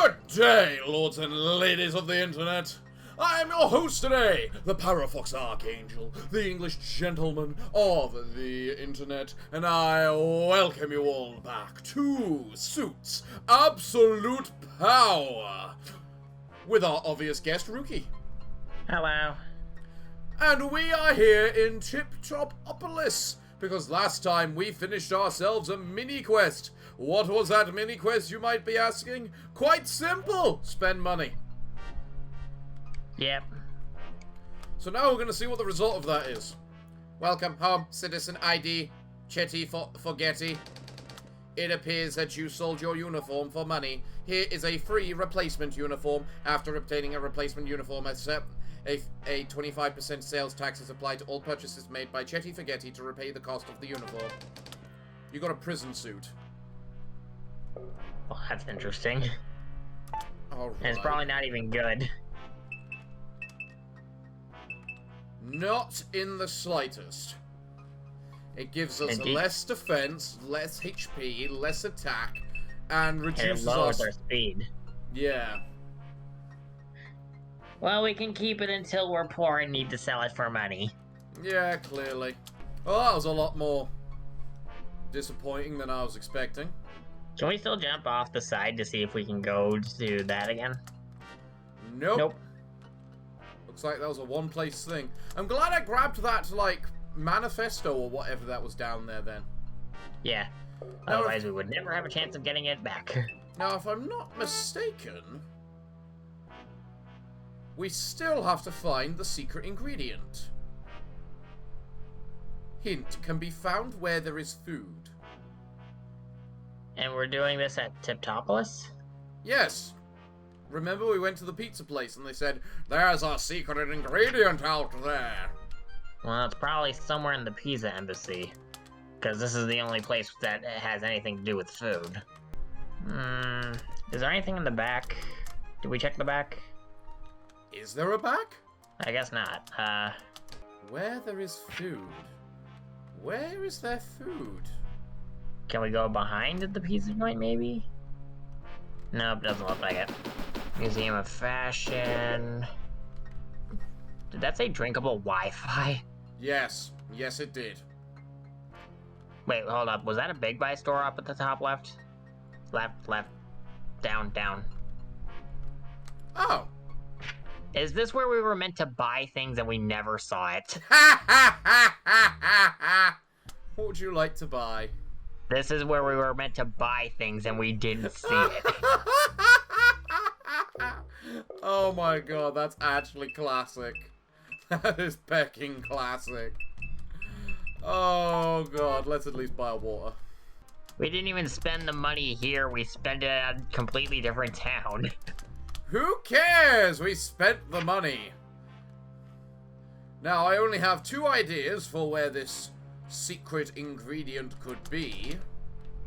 Good day, lords and ladies of the internet. I am your host today, the Parafox Archangel, the English gentleman of the internet, and I welcome you all back to Suits Absolute Power with our obvious guest, Rookie. Hello. And we are here in Tip-Top-Opolis, because last time we finished ourselves a mini-quest. What was that mini-quest, you might be asking? Quite simple! Spend money. Yep. So now we're going to see what the result of that is. Welcome home, Citizen ID, Chetty Forgetty. It appears that you sold your uniform for money. Here is a free replacement uniform. After obtaining a replacement uniform, a 25% sales tax is applied to all purchases made by Chetty Forgetty to repay the cost of the uniform. You got a prison suit. Well, that's interesting. Alright. It's probably not even good. Not in the slightest. It gives us less defense, less HP, less attack, and reduces it lowers our speed. Yeah. Well, we can keep it until we're poor and need to sell it for money. Yeah, clearly. Well, that was a lot more disappointing than I was expecting. Can we still jump off the side to see if we can go to that again? Nope. Looks like that was a one-place thing. I'm glad I grabbed that, like, manifesto or whatever that was down there then. Yeah. Otherwise, we would never have a chance of getting it back. Now, if I'm not mistaken, we still have to find the secret ingredient. Hint can be found where there is food. And we're doing this at Tip-Topolis? Yes. Remember we went to the pizza place and they said, there's a secret ingredient out there. Well, it's probably somewhere in the Pisa embassy. Because this is the only place that has anything to do with food. Is there anything in the back? Did we check the back? Is there a back? I guess not. Where there is food. Where is there food? Can we go behind the pizza joint, maybe? Nope, doesn't look like it. Museum of Fashion. Did that say drinkable Wi-Fi? Yes. Yes, it did. Wait, hold up. Was that a Big Buy store up at the top left? Left. Down. Oh. Is this where we were meant to buy things and we never saw it? What would you like to buy? This is where we were meant to buy things and we didn't see it. Oh my god, that's actually classic. That is pecking classic. Oh god, let's at least buy water. We didn't even spend the money here, we spent it at a completely different town. Who cares? We spent the money. Now, I only have two ideas for where this secret ingredient could be.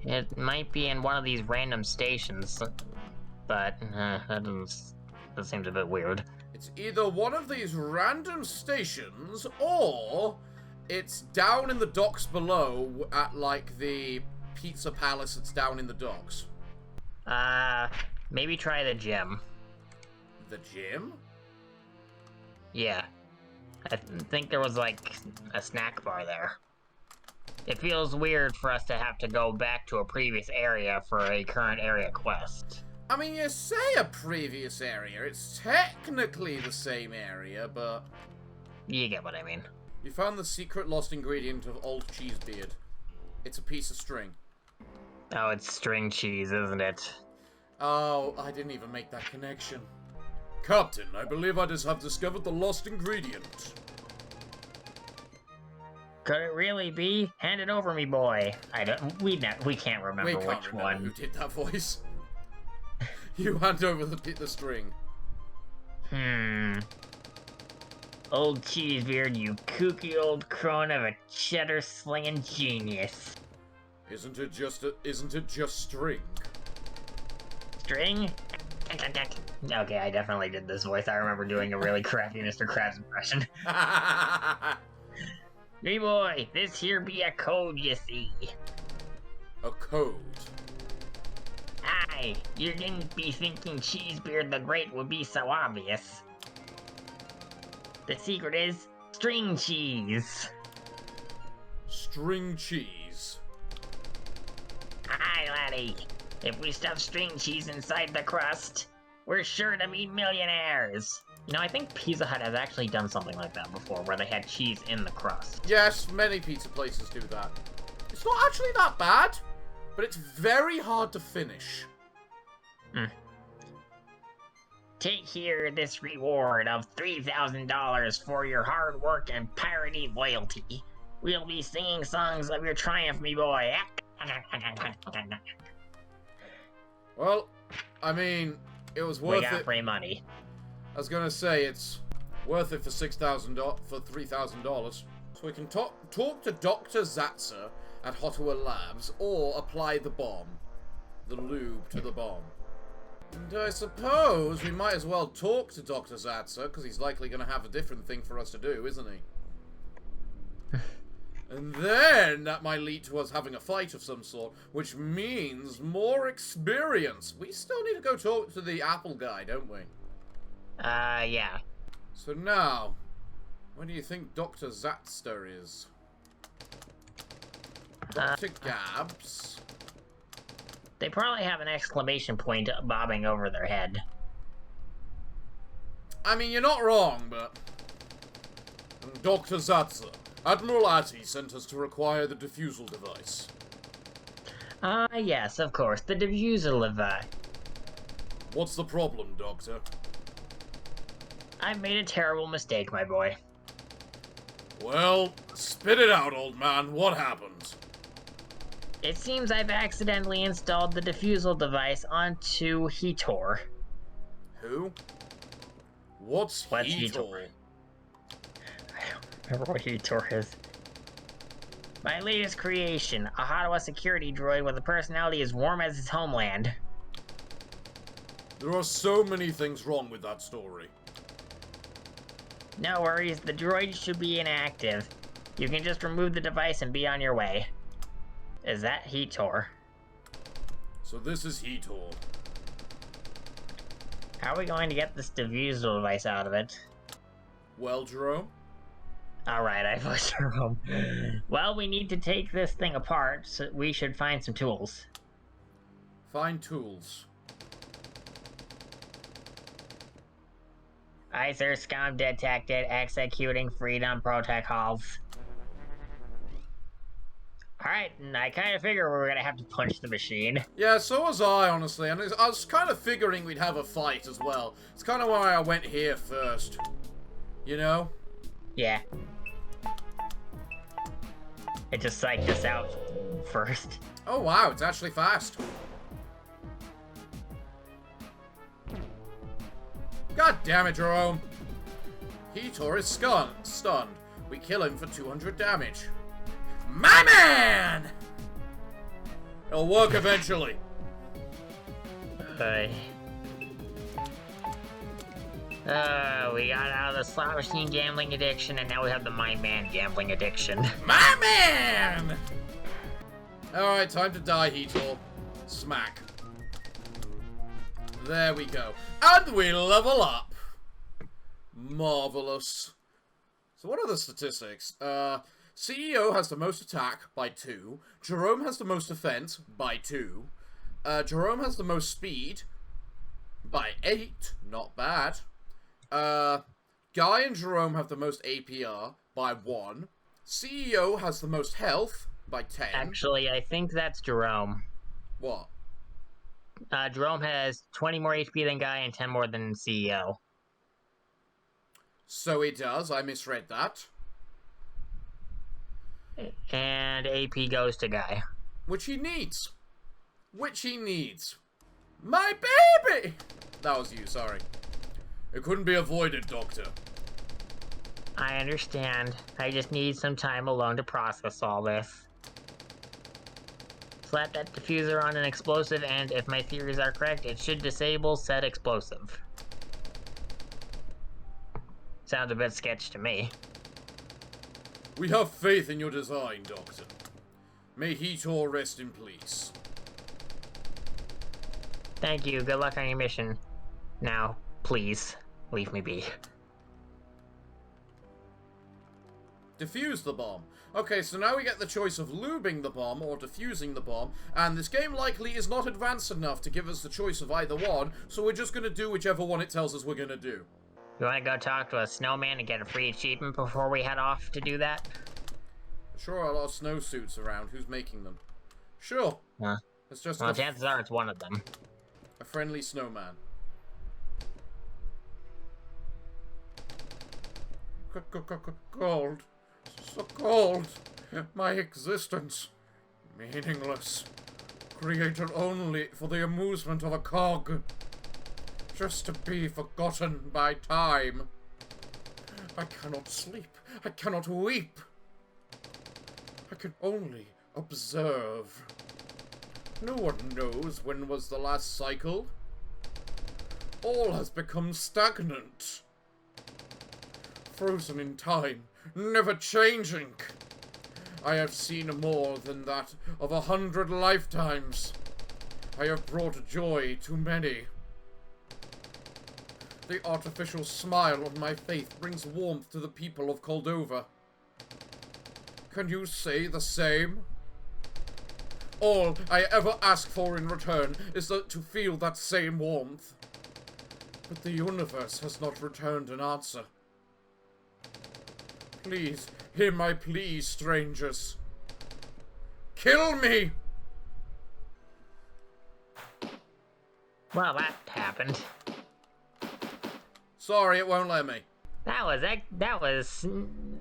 It might be in one of these random stations, but that seems a bit weird. It's either one of these random stations, or it's down in the docks below at, like, the pizza palace that's down in the docks. Maybe try the gym. The gym? Yeah. I think there was, like, a snack bar there. It feels weird for us to have to go back to a previous area for a current area quest. I mean, you say a previous area. It's technically the same area, but... You get what I mean. You found the secret lost ingredient of old Cheesebeard. It's a piece of string. Oh, it's string cheese, isn't it? Oh, I didn't even make that connection. Captain, I believe I just have discovered the lost ingredient. Could it really be? Hand it over, me boy. We can't remember which one. Who did that voice? You hand over the string. Old Cheesebeard, you kooky old crone of a cheddar-slinging genius. Isn't it just string? String? Okay, I definitely did this voice. I remember doing a really crappy Mr. Krabs impression. Me boy, this here be a code, you see. A code? Aye, Hey, you didn't be thinking Cheesebeard the Great would be so obvious. The secret is string cheese. String cheese. Aye, laddie. If we stuff string cheese inside the crust, we're sure to be millionaires. You know, I think Pizza Hut has actually done something like that before, where they had cheese in the crust. Yes, many pizza places do that. It's not actually that bad, but it's very hard to finish. Take here this reward of $3,000 for your hard work and parody loyalty. We'll be singing songs of your triumph, me boy. Well, I mean, it was worth We got it. free money. I was gonna say it's worth it for $3,000. So we can talk to Dr. Zatzer at Hotowa Labs, or apply the bomb, the lube to the bomb. And I suppose we might as well talk to Dr. Zatzer, because he's likely going to have a different thing for us to do, isn't he? And then that might lead to us having a fight of some sort, which means more experience. We still need to go talk to the Apple guy, don't we? Yeah. So now, where do you think Dr. Zatzer is? Dr. Gabs? They probably have an exclamation point bobbing over their head. I mean, you're not wrong, but... Dr. Zatzer, Admiral Atty sent us to require the diffusal device. Yes, of course, the diffuser device. What's the problem, Doctor? I made a terrible mistake, my boy. Well, spit it out, old man. What happened? It seems I've accidentally installed the diffusal device onto Heator. Who? What's Heator? I don't remember what Heator is. My latest creation, a Hotowa security droid with a personality as warm as his homeland. There are so many things wrong with that story. No worries, the droid should be inactive. You can just remove the device and be on your way. Is that Heator? So this is Heator. How are we going to get this diffusal device out of it? Well, Jerome? Alright, I was wrong. Well, we need to take this thing apart, so we should find some tools. Find tools. Aye, sir, scum detected, executing freedom protocols. Alright, and I kind of figure we were gonna have to punch the machine. Yeah, so was I, honestly, and I was kind of figuring we'd have a fight as well. It's kind of why I went here first. You know? Yeah. It just psyched us out first. Oh wow, it's actually fast. God damn it, Jerome. Heator is stunned. We kill him for 200 damage. My man! It'll work eventually. We got out of the slot machine gambling addiction, and now we have the my man gambling addiction. My man! Alright, time to die, Heator. Smack. There we go. And we level up. Marvelous. So what are the statistics? C.E.O. has the most attack by 2. Jerome has the most defense by 2. Jerome has the most speed by 8. Not bad. Guy and Jerome have the most APR by 1. C.E.O. has the most health by 10. Actually, I think that's Jerome. What? Jerome has 20 more HP than Guy and 10 more than C.E.O. So he does. I misread that. And AP goes to Guy. Which he needs. My baby! That was you, sorry. It couldn't be avoided, Doctor. I understand. I just need some time alone to process all this. Slap that diffuser on an explosive, and if my theories are correct, it should disable said explosive. Sounds a bit sketch to me. We have faith in your design, Doctor. May Heator rest in peace. Thank you. Good luck on your mission. Now, please, leave me be. Defuse the bomb. Okay, so now we get the choice of lubing the bomb or defusing the bomb, and this game likely is not advanced enough to give us the choice of either one, so we're just gonna do whichever one it tells us we're gonna do. You wanna go talk to a snowman and get a free achievement before we head off to do that? Sure are a lot of snowsuits around. Who's making them? Sure. Huh? It's just Well, chances are it's one of them. a friendly snowman. Cold. So cold. My existence. Meaningless. Created only for the amusement of a cog. Just to be forgotten by time. I cannot sleep. I cannot weep. I can only observe. No one knows when was the last cycle. All has become stagnant. Frozen in time, never changing. I have seen more than that of 100 lifetimes. I have brought joy to many. The artificial smile on my face brings warmth to the people of Cordova. Can you say the same? All I ever ask for in return is to feel that same warmth. But the universe has not returned an answer. Please, hear my plea, strangers. Kill me! Well, that happened. Sorry, it won't let me. That was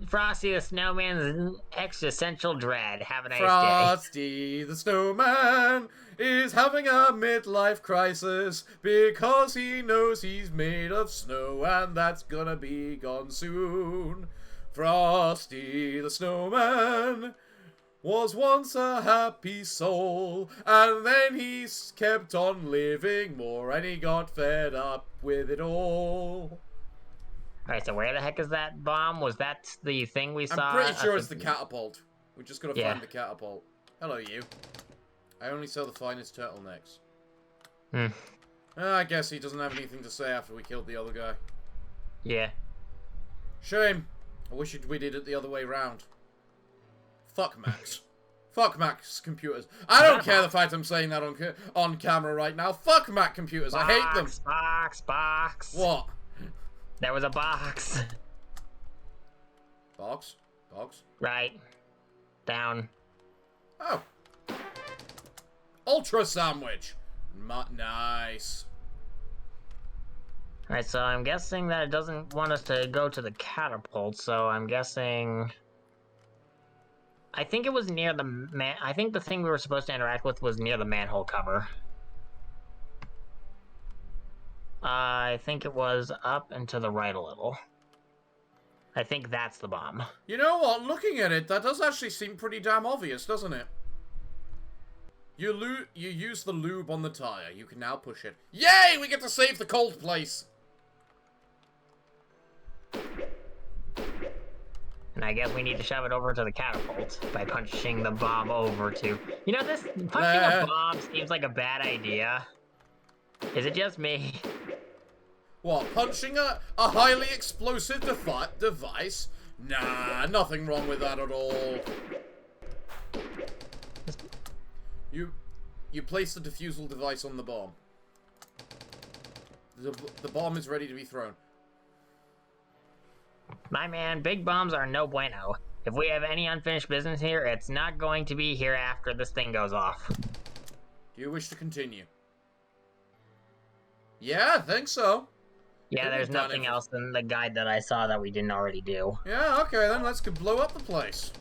Frosty the Snowman's existential dread. Have a nice day. Frosty the Snowman is having a midlife crisis because he knows he's made of snow and that's gonna be gone soon. Frosty the Snowman was once a happy soul, and then he kept on living more, and he got fed up with it all. Alright, so where the heck is that bomb? Was that the thing we saw? I'm pretty sure it's the catapult. We just gotta Yeah. find the catapult. Hello, you. I only sell the finest turtlenecks. I guess he doesn't have anything to say after we killed the other guy. Yeah. Shame. I wish we did it the other way round. Fuck Max. Fuck Mac's computers. I don't care the fact I'm saying that on camera right now. Fuck Mac computers. I hate them. Box. What? There was a box. Box? Box? Right. Down. Oh. Ultra sandwich. Nice. Alright, so I'm guessing that it doesn't want us to go to the catapult, so I'm guessing... I think it was near the I think the thing we were supposed to interact with was near the manhole cover. I think it was up and to the right a little. I think that's the bomb. You know what? Looking at it, that does actually seem pretty damn obvious, doesn't it? You use the lube on the tire. You can now push it. Yay! We get to save the cold place! And I guess we need to shove it over to the catapult by punching the bomb over to... You know, this punching a bomb seems like a bad idea. Is it just me? What, punching a highly explosive device? Nah, nothing wrong with that at all. You place the defusal device on the bomb. The bomb is ready to be thrown. My man, big bombs are no bueno. If we have any unfinished business here, it's not going to be here after this thing goes off. Do you wish to continue? Yeah, I think so. Yeah, there's nothing else in the guide that I saw that we didn't already do. Yeah, okay, then let's blow up the place.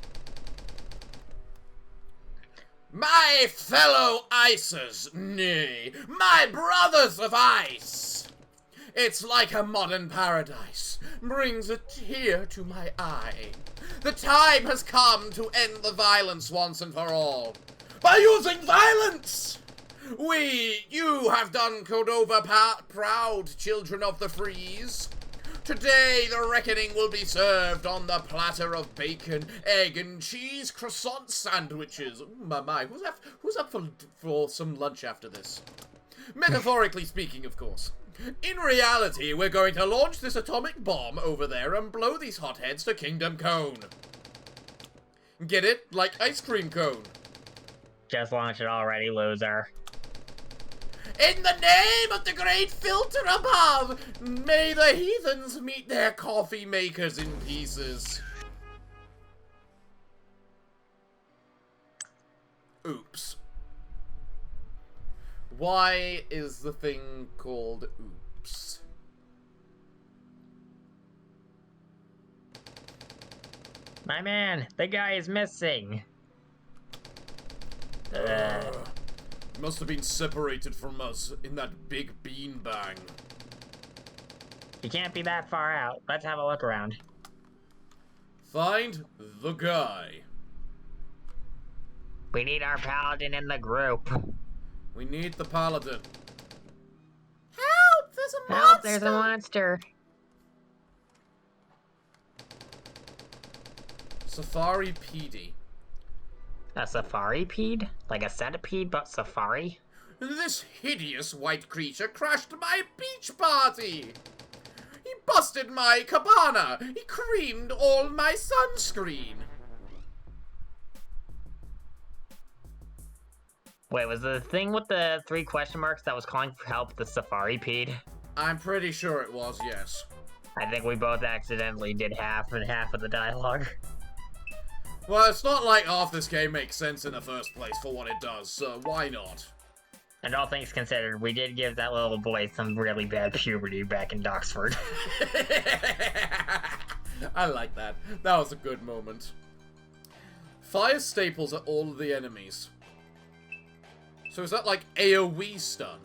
My fellow icers, nay, my brothers of ice! It's like a modern paradise, brings a tear to my eye. The time has come to end the violence once and for all. By using violence! You have done Cordova proud, children of the Freeze. Today, the reckoning will be served on the platter of bacon, egg, and cheese croissant sandwiches. Ooh, my, who's up for some lunch after this? Metaphorically speaking, of course. In reality, we're going to launch this atomic bomb over there and blow these hotheads to Kingdom Cone. Get it? Like ice cream cone. Just launched it already, loser. In the name of the great filter above, may the heathens meet their coffee makers in pieces. Oops. Why is the thing called oops? My man, the guy is missing. Must have been separated from us in that big beanbang. He can't be that far out. Let's have a look around. Find the guy. We need our paladin in the group. We need the paladin. Help! There's a monster! Help, there's a monster. Safari PD. A safari-pede? Like a centipede, but safari? This hideous white creature crashed my beach party! He busted my cabana! He creamed all my sunscreen! Wait, was the thing with the 3 question marks that was calling for help the safari-pede? I'm pretty sure it was, yes. I think we both accidentally did half and half of the dialogue. Well, it's not like half this game makes sense in the first place for what it does, so why not? And all things considered, we did give that little boy some really bad puberty back in Doxford. I like that. That was a good moment. Fire staples at all of the enemies. So is that like AoE stun?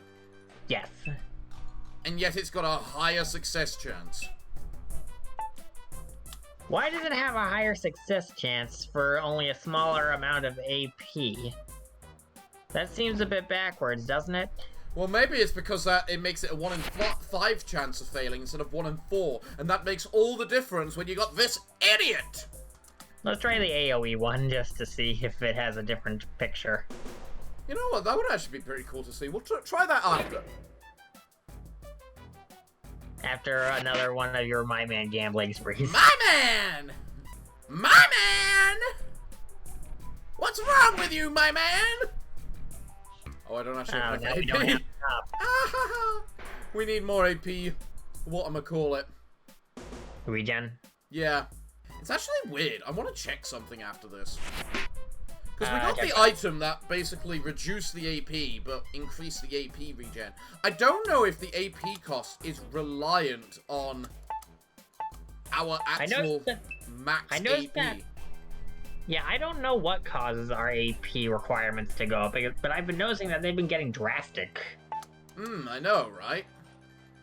Yes. And yet it's got a higher success chance. Why does it have a higher success chance for only a smaller amount of AP? That seems a bit backwards, doesn't it? Well, maybe it's because it makes it a 1 in 5 chance of failing instead of 1 in 4, and that makes all the difference when you got this idiot! Let's try the AoE one just to see if it has a different picture. You know what, that would actually be pretty cool to see. We'll try that after. After another one of your My Man gambling sprees. My man! My man! What's wrong with you, my man? Oh, I don't actually have no, AP. we don't have enough. We need more AP. Whatchamacallit. Regen? Yeah. It's actually weird. I want to check something after this. Because we got the check item that basically reduced the AP, but increased the AP regen. I don't know if the AP cost is reliant on our actual max AP. That. Yeah, I don't know what causes our AP requirements to go up, but I've been noticing that they've been getting drastic. I know, right?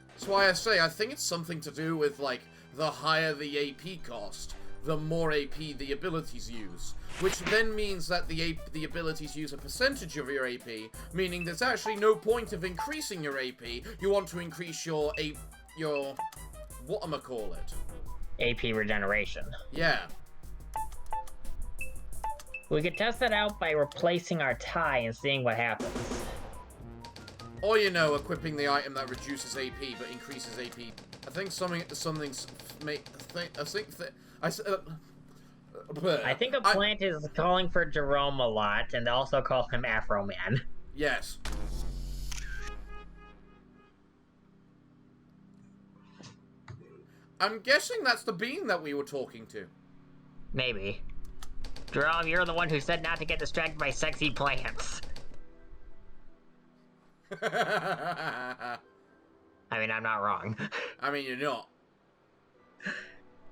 That's why I say I think it's something to do with, like, the higher the AP cost, the more AP the abilities use. Which then means that the abilities use a percentage of your AP, meaning there's actually no point of increasing your AP. You want to increase your whatchamacallit? AP regeneration. Yeah. We could test that out by replacing our tie and seeing what happens. Or, you know, equipping the item that reduces AP but increases AP. I think I think a plant is calling for Jerome a lot, and also call him Afro Man. Yes. I'm guessing that's the bean that we were talking to. Maybe. Jerome, you're the one who said not to get distracted by sexy plants. I mean, I'm not wrong. I mean, you're not.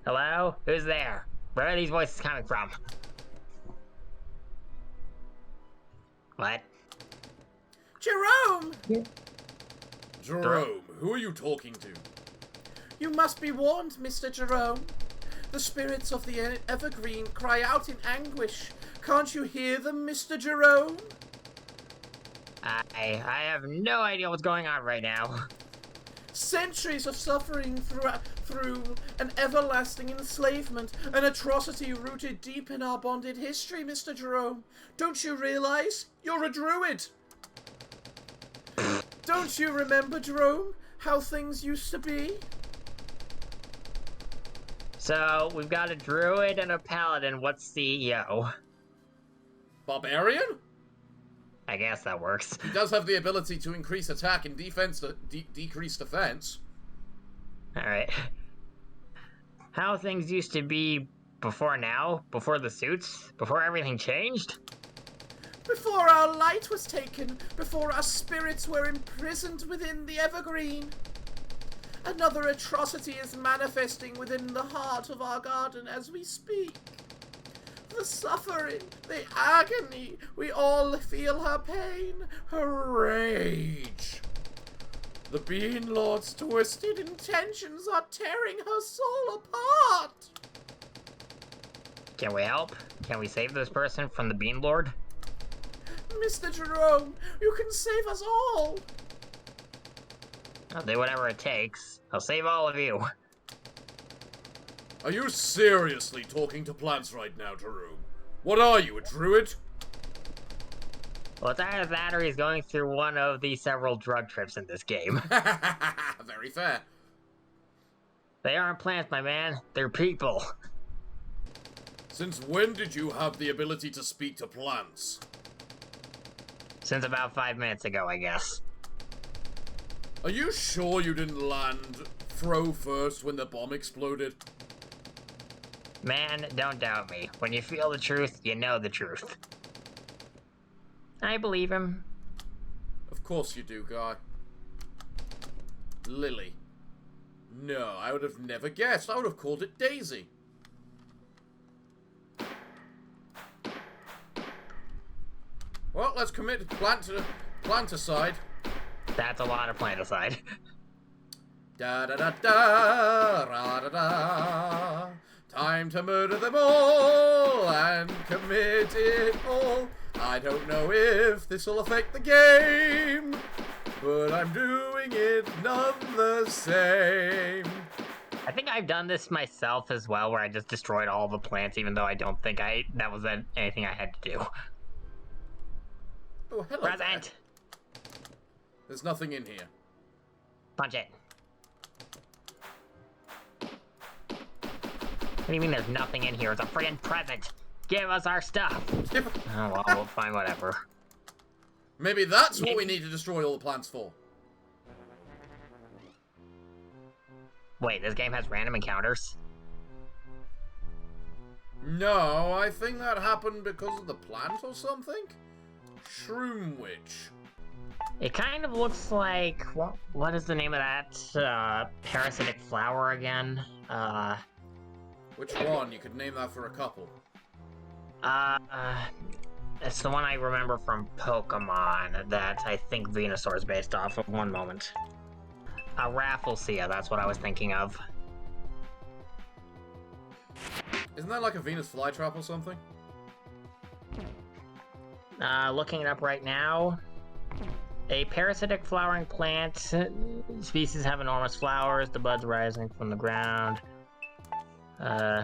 Hello? Who's there? Where are these voices coming from? What? Jerome! Yeah. Jerome, who are you talking to? You must be warned, Mr. Jerome. The spirits of the evergreen cry out in anguish. Can't you hear them, Mr. Jerome? I have no idea what's going on right now. Centuries of suffering through an everlasting enslavement, an atrocity rooted deep in our bonded history, Mr. Jerome. Don't you realize? You're a druid. Don't you remember, Jerome, how things used to be? So, we've got a druid and a paladin. What's C.E.O? Barbarian? I guess that works. He does have the ability to increase attack and defense, decrease defense. Alright. How things used to be before now? Before the suits? Before everything changed? Before our light was taken, before our spirits were imprisoned within the evergreen. Another atrocity is manifesting within the heart of our garden as we speak. The suffering, the agony, we all feel her pain, her rage. The Bean Lord's twisted intentions are tearing her soul apart. Can we help? Can we save this person from the Bean Lord? Mr. Jerome, you can save us all. I'll do whatever it takes. I'll save all of you. Are you seriously talking to plants right now, Jerome? What are you, a druid? Well, it's either that or he's going through one of the several drug trips in this game. Very fair. They aren't plants, my man. They're people. Since when did you have the ability to speak to plants? Since about 5 minutes ago, I guess. Are you sure you didn't land throw first when the bomb exploded? Man, don't doubt me. When you feel the truth, you know the truth. I believe him. Of course you do, Guy. Lily. No, I would have never guessed. I would have called it Daisy. Well, let's commit planticide. That's a lot of planticide. Da da da da da da da. Time to murder them all and commit it all. I don't know if this will affect the game, but I'm doing it none the same. I think I've done this myself as well, where I just destroyed all the plants, even though I don't think that was anything I had to do. Oh, hello. Present! There. There's nothing in here. Punch it. What do you mean there's nothing in here? It's a friggin' present! Give us our stuff! Oh, well, we'll find whatever. Maybe that's what we need to destroy all the plants for. Wait, this game has random encounters? No, I think that happened because of the plant or something? Shroom Witch. It kind of looks like... What is the name of that parasitic flower again? Which one? You could name that for a couple. It's the one I remember from Pokemon that I think Venusaur is based off of. One moment. Rafflesia, that's what I was thinking of. Isn't that like a Venus flytrap or something? Looking it up right now. A parasitic flowering plant. Species have enormous flowers, the buds rising from the ground.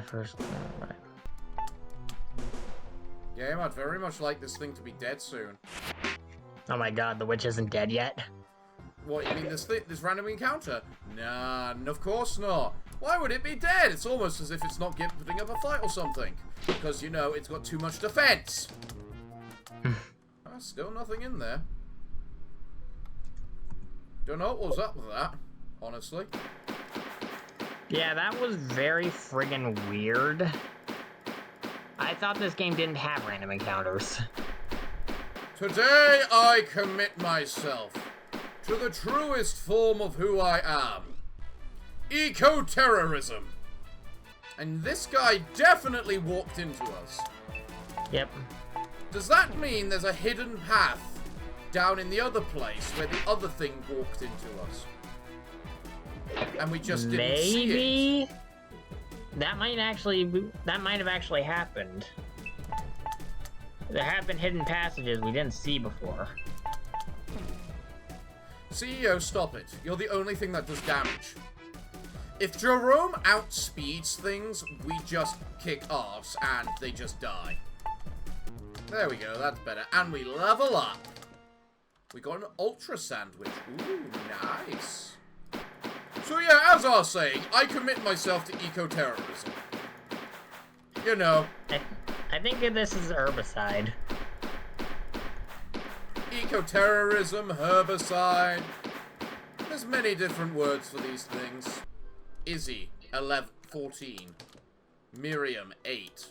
First, right. Game, I'd very much like this thing to be dead soon. Oh my god, the witch isn't dead yet? What, you mean this random encounter? Nah, of course not. Why would it be dead? It's almost as if it's not putting up a fight or something. Because, you know, it's got too much defense. Still nothing in there. Don't know what was up with that, honestly. Yeah, that was very friggin' weird. I thought this game didn't have random encounters. Today I commit myself to the truest form of who I am. Eco-terrorism. And this guy definitely walked into us. Yep. Does that mean there's a hidden path down in the other place where the other thing walked into us? And we just didn't see it? That might have actually happened. There have been hidden passages we didn't see before. CEO, stop it. You're the only thing that does damage. If Jerome outspeeds things, we just kick arse and they just die. There we go, that's better. And we level up. We got an ultra sandwich. Ooh, nice. So yeah, as I was saying, I commit myself to eco-terrorism. You know. I think this is herbicide. Eco-terrorism, herbicide. There's many different words for these things. Izzy, 14. Miriam, 8.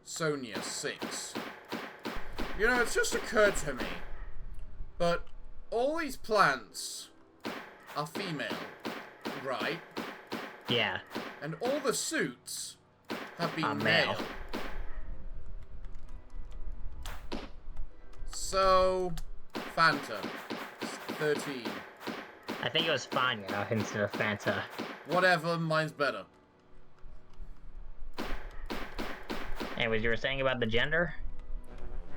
Sonia, 6. You know, it's just occurred to me, but all these plants are female, right? Yeah. And all the suits have been male. male. So, Fanta, 13. I think it was Fanya instead of Fanta. Whatever, mine's better. And what you were saying about the gender?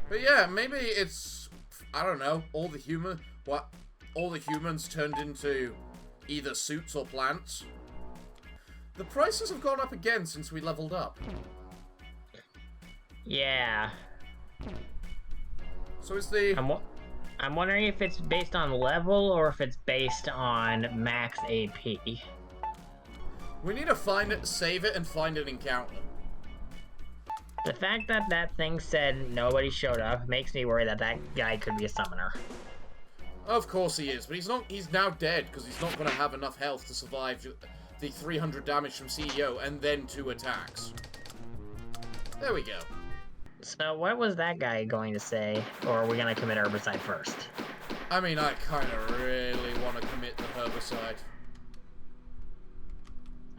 But yeah, maybe it's, I don't know, all the humans turned into either suits or plants. The prices have gone up again since we leveled up. Yeah. So is the... I'm wondering if it's based on level or if it's based on max AP. We need to find it, save it, and find an encounter. The fact that that thing said nobody showed up makes me worry that that guy could be a summoner. Of course he is, but he's not. He's now dead because he's not going to have enough health to survive the 300 damage from C.E.O. and then 2 attacks. There we go. So what was that guy going to say? Or are we going to commit herbicide first? I mean, I kind of really want to commit the herbicide.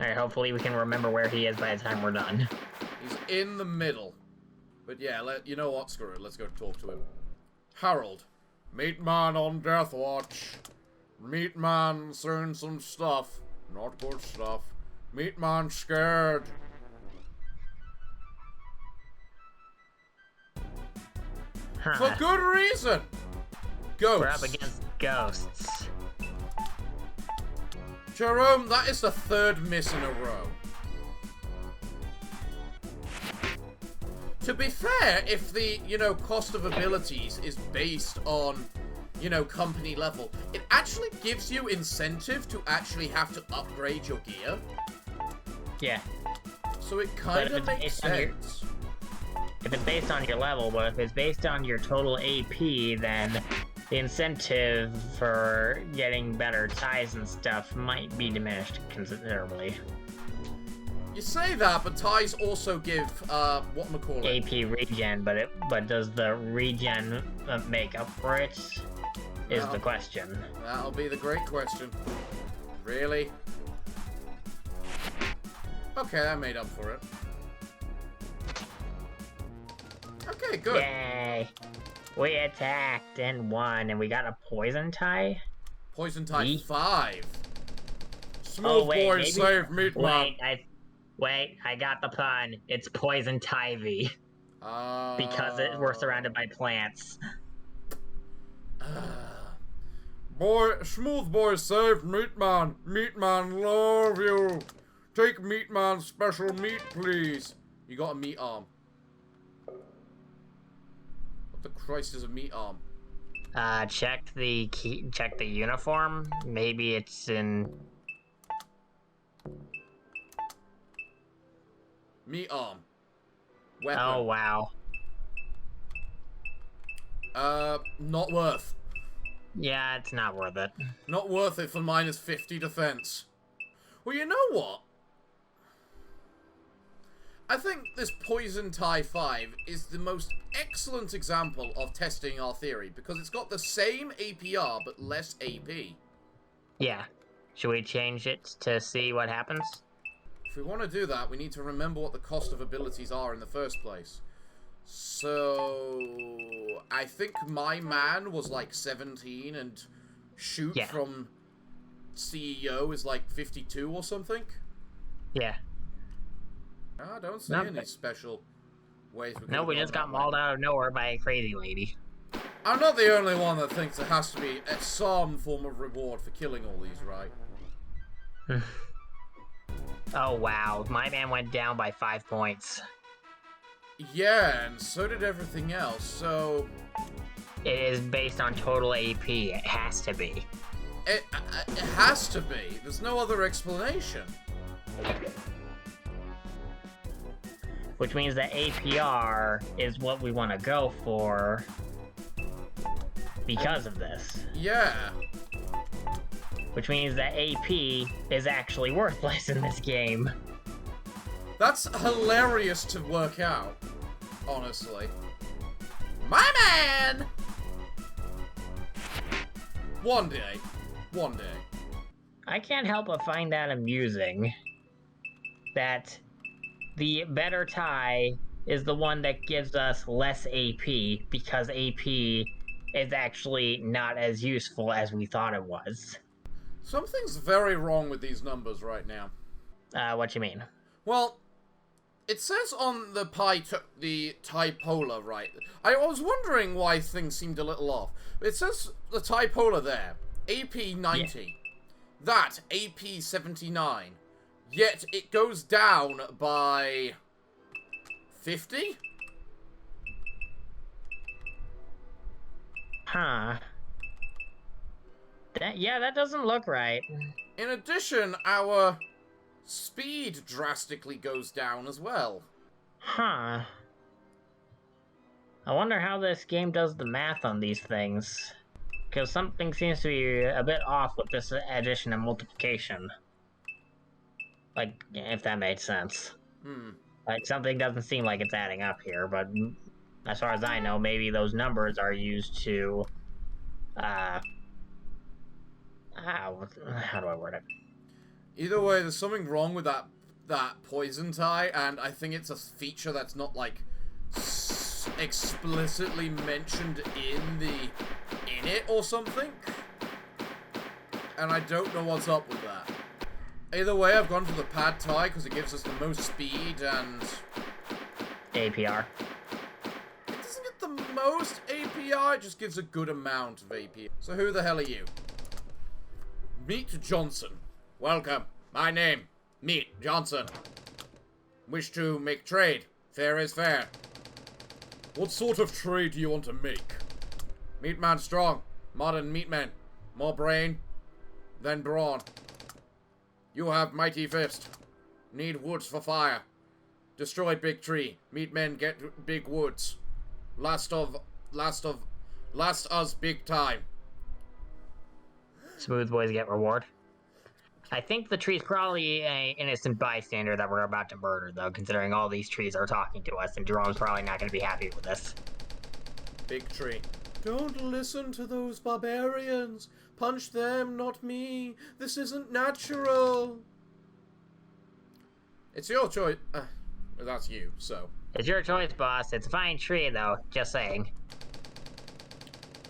Alright, hopefully we can remember where he is by the time we're done. He's in the middle. But yeah, you know what? Screw it. Let's go talk to him. Harold. Meat man on death watch. Meat man saying some stuff. Not good stuff. Meat man scared. Huh. For good reason. Ghosts. We're up against ghosts. Jerome, that is the 3rd miss in a row. To be fair, if the, cost of abilities is based on, company level, it actually gives you incentive to actually have to upgrade your gear. Yeah. So it kind of makes sense. If it's based on your level, but if it's based on your total AP, then the incentive for getting better ties and stuff might be diminished considerably. You say that, but ties also give, whatchamacallit? AP regen, but does the regen make up for it? Is the question. That'll be the great question. Really? Okay, I made up for it. Okay, good. Yay! We attacked and won, and we got a poison tie? Poison tie 5. Smooth boy, save meat man. Wait, I got the pun. It's poison Tivy. Because we're surrounded by plants. Smooth boy, save meat man. Meat man, love you. Take meat man's special meat, please. You got a meat arm. What the Christ is a meat arm? Check the uniform. Maybe it's in... Meat arm. Weapon. Oh, wow. Not worth. Yeah, it's not worth it. Not worth it for minus 50 defense. Well, you know what? I think this Poison Tie 5 is the most excellent example of testing our theory, because it's got the same APR, but less AP. Yeah. Should we change it to see what happens? If we want to do that, we need to remember what the cost of abilities are in the first place. So, I think my man was like 17, and shoot from C.E.O. is like 52 or something. Yeah. I don't see any special ways we can No, we just got mauled out of nowhere by a crazy lady. I'm not the only one that thinks there has to be some form of reward for killing all these, right? Oh, wow. My man went down by 5 points. Yeah, and so did everything else, so... It is based on total AP. It has to be. It has to be. There's no other explanation. Which means that APR is what we want to go for because of this. Yeah. Which means that AP is actually worthless in this game. That's hilarious to work out, honestly. My man! One day. One day. I can't help but find that amusing. That the better tie is the one that gives us less AP because AP is actually not as useful as we thought it was. Something's very wrong with these numbers right now. What you mean? Well, it says on the Typola, right? I was wondering why things seemed a little off. It says the Typola there, AP 90. Yeah. That, AP 79. Yet it goes down by 50? Huh. That doesn't look right. In addition, our speed drastically goes down as well. Huh. I wonder how this game does the math on these things. Because something seems to be a bit off with this addition and multiplication. Like, if that made sense. Like, something doesn't seem like it's adding up here, but as far as I know, maybe those numbers are used to, how do I word it? Either way, there's something wrong with that poison tie, and I think it's a feature that's not, like, explicitly mentioned in it or something. And I don't know what's up with that. Either way, I've gone for the pad tie because it gives us the most speed and APR. It doesn't get the most APR, it just gives a good amount of APR. So who the hell are you? Meet Johnson. Welcome. My name, Meet Johnson. Wish to make trade. Fair is fair. What sort of trade do you want to make? Meatman strong. Modern meatman. More brain than brawn. You have mighty fist. Need woods for fire. Destroy big tree. Meatmen get big woods. Last us big time. Smooth boys get reward. I think the tree's probably an innocent bystander that we're about to murder, though, considering all these trees are talking to us, and Jerome's probably not going to be happy with this. Big tree. Don't listen to those barbarians. Punch them, not me. This isn't natural. It's your choice. That's you, so. It's your choice, boss. It's a fine tree, though. Just saying.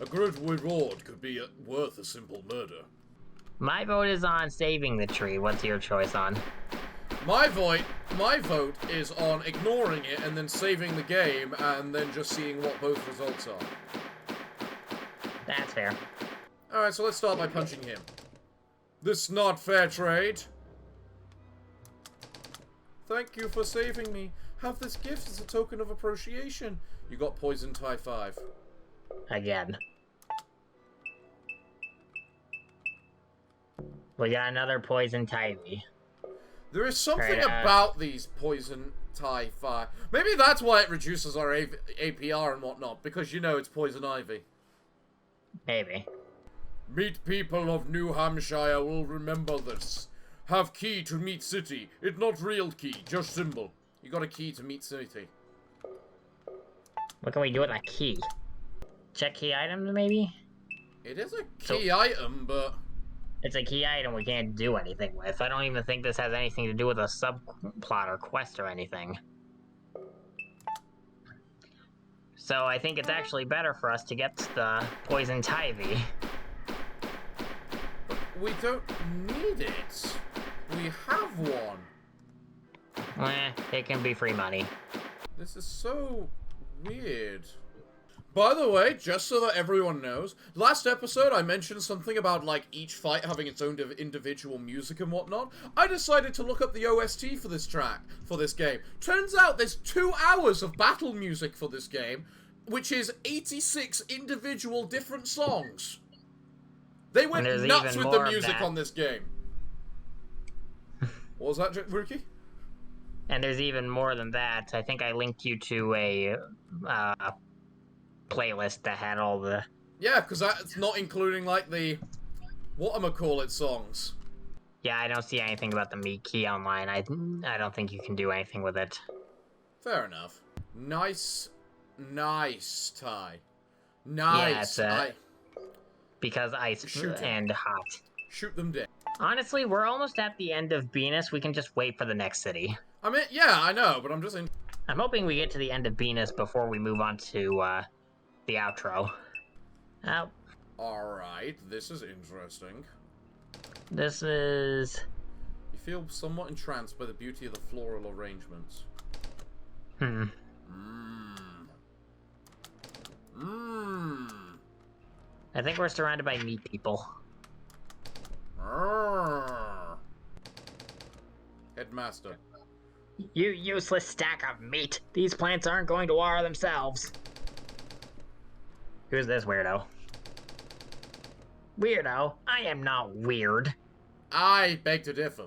A good reward could be worth a simple murder. My vote is on saving the tree. What's your choice on? My vote is on ignoring it and then saving the game and then just seeing what both results are. That's fair. Alright, so let's start by punching him. This not fair trade. Thank you for saving me. Have this gift as a token of appreciation. You got poison tie 5. Again. We got another poison ivy. There is something about these poison tie 5. Maybe that's why it reduces our APR and whatnot, because you know it's poison ivy. Maybe. Meat people of New Hampshire will remember this. Have key to Meat City. It not real key, just symbol. You got a key to Meat City. What can we do with that key? Check key items, maybe? It is a key item, but... It's a key item we can't do anything with. I don't even think this has anything to do with a subplot or quest or anything. So I think it's actually better for us to get the poison ivy. We don't need it. We have one. It can be free money. This is so weird. By the way, just so that everyone knows, last episode I mentioned something about, like, each fight having its own individual music and whatnot. I decided to look up the OST for this game. Turns out there's 2 hours of battle music for this game, which is 86 individual different songs. They went there's nuts even with the more of music that. on this game. What was that, Rookie? And there's even more than that. I think I linked you to a playlist that had all the... Yeah, because that's not including, like, the whatchamacallit songs. Yeah, I don't see anything about the meat key online. I don't think you can do anything with it. Fair enough. Nice, Ty. Nice. Yeah, it's because ice Shoot him. and hot. Shoot them dead. Honestly, we're almost at the end of Beanus. We can just wait for the next city. I mean, yeah, I know, but I'm just in... I'm hoping we get to the end of Beanus before we move on to the outro. Alright, this is interesting. This is... You feel somewhat entranced by the beauty of the floral arrangements. Mmm. I think we're surrounded by meat people. Headmaster. You useless stack of meat. These plants aren't going to water themselves. Who's this weirdo? Weirdo? I am not weird. I beg to differ.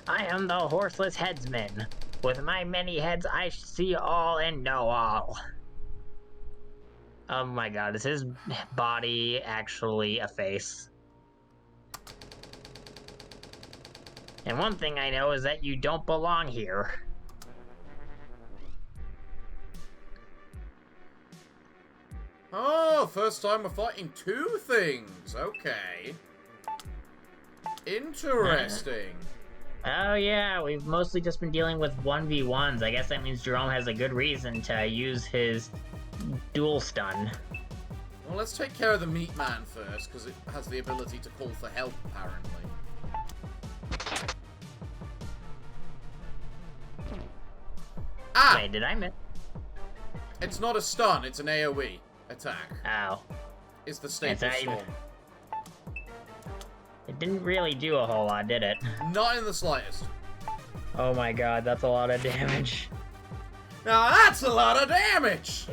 I am the horseless headsman. With my many heads, I see all and know all. Oh my god, is his body actually a face? And one thing I know is that you don't belong here. Oh, first time we're fighting two things. Okay. Interesting. Oh yeah, we've mostly just been dealing with 1v1s. I guess that means Jerome has a good reason to use his dual stun. Well, let's take care of the meat man first, because it has the ability to call for help, apparently. Ah! Wait, did I miss? It's not a stun, it's an AoE attack. Oh. It's the staple It's not storm. It didn't really do a whole lot, did it? Not in the slightest. Oh my god, that's a lot of damage. Now that's a lot of damage!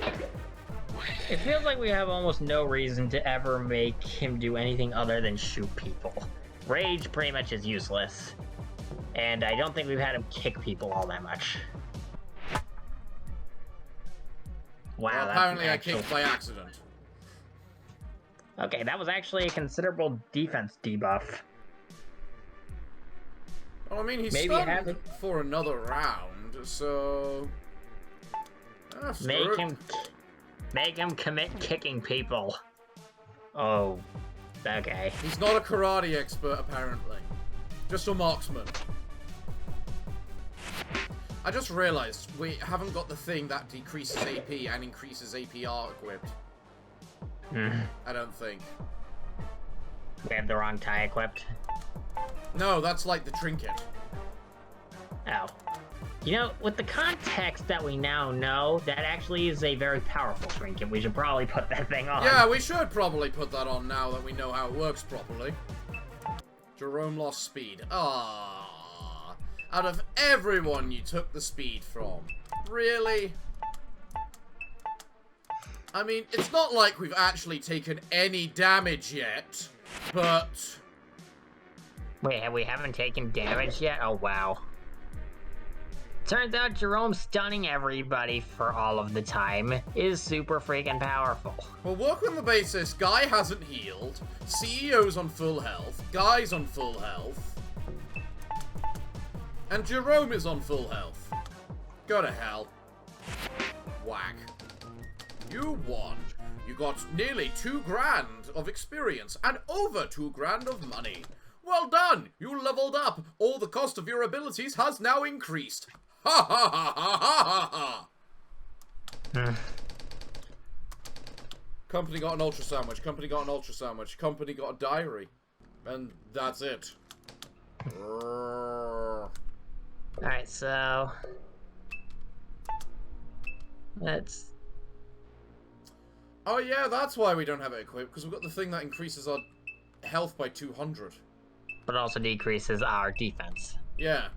It feels like we have almost no reason to ever make him do anything other than shoot people. Rage pretty much is useless. And I don't think we've had him kick people all that much. Wow, Well, that's apparently actual... I kicked by accident. Okay, that was actually a considerable defense debuff. Well, I mean, he's Maybe stunned have it- for another round, so... Make him commit kicking people. Oh, okay. He's not a karate expert, apparently. Just a marksman. I just realized we haven't got the thing that decreases AP and increases APR equipped. I don't think. We have the wrong tie equipped. No, that's like the trinket. Oh. You know, with the context that we now know, that actually is a very powerful trinket. We should probably put that thing on. Yeah, we should probably put that on now that we know how it works properly. Jerome lost speed. Ah, out of everyone you took the speed from. Really? I mean, it's not like we've actually taken any damage yet, but... Wait, we haven't taken damage yet? Oh, wow. Turns out Jerome stunning everybody for all of the time is super freaking powerful. We'll work on the basis Guy hasn't healed, CEO's on full health, Guy's on full health, and Jerome is on full health. Go to hell. Whack. You won. You got nearly $2 grand of experience and over $2 grand of money. Well done! You leveled up. All the cost of your abilities has now increased. Ha ha ha ha ha ha ha! Company got an ultra sandwich. Company got an ultra sandwich. Company got a diary. And that's it. Alright, so... Let's... Oh yeah, that's why we don't have it equipped, because we've got the thing that increases our health by 200. But also decreases our defense. Yeah.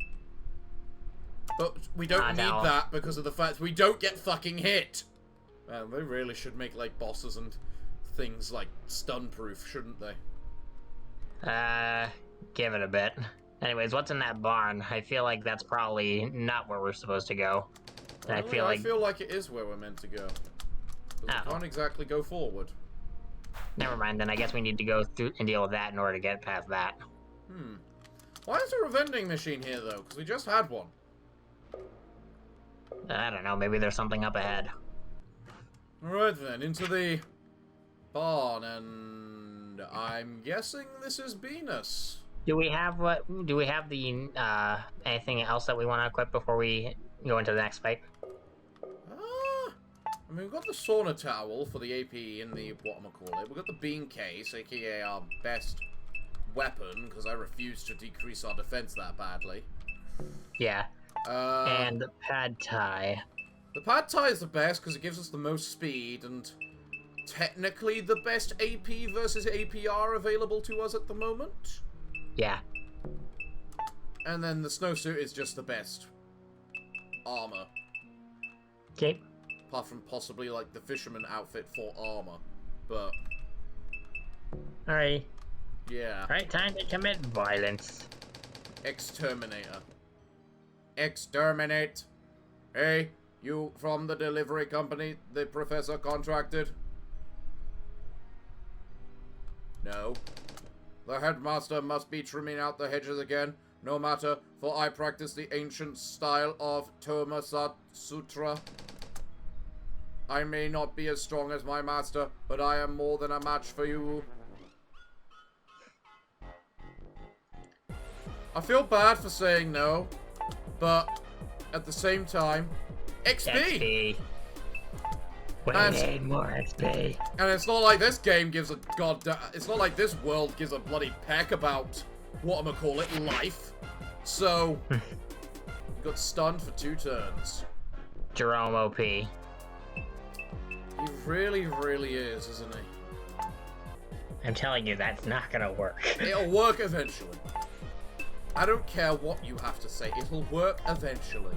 But we don't need no. that because of the fact we don't get fucking hit. They really should make, like, bosses and things, like, stun-proof, shouldn't they? Give it a bit. Anyways, what's in that barn? I feel like that's probably not where we're supposed to go. Really? I feel like it is where we're meant to go. 'Cause we can't exactly go forward. Never mind, then I guess we need to go through and deal with that in order to get past that. Why is there a vending machine here, though? Because we just had one. I don't know, maybe there's something up ahead. Alright then, into the barn, and I'm guessing this is Beanus. Do we have the, anything else that we want to equip before we go into the next fight? I mean, we've got the sauna towel for the AP and the, whatchamacallit. We've got the bean case, aka our best weapon, because I refuse to decrease our defense that badly. Yeah. And the pad thai. The pad thai is the best, because it gives us the most speed, and technically the best AP versus APR available to us at the moment. Yeah. And then the snowsuit is just the best armor. Okay. Apart from possibly, like, the fisherman outfit for armor. But... Alright. yeah. Alright, time to commit violence. Exterminator. Exterminate. Hey, you from the delivery company the professor contracted? No. The headmaster must be trimming out the hedges again. No matter, for I practice the ancient style of Toma Sutra. I may not be as strong as my master, but I am more than a match for you. I feel bad for saying no, but at the same time, XP! We need more XP. And it's not like this game gives a it's not like this world gives a bloody peck about whatchamacallit, life. So, you got stunned for 2 turns. Jerome OP. He really, really is, isn't he? I'm telling you, that's not gonna work. It'll work eventually. I don't care what you have to say, it'll work eventually.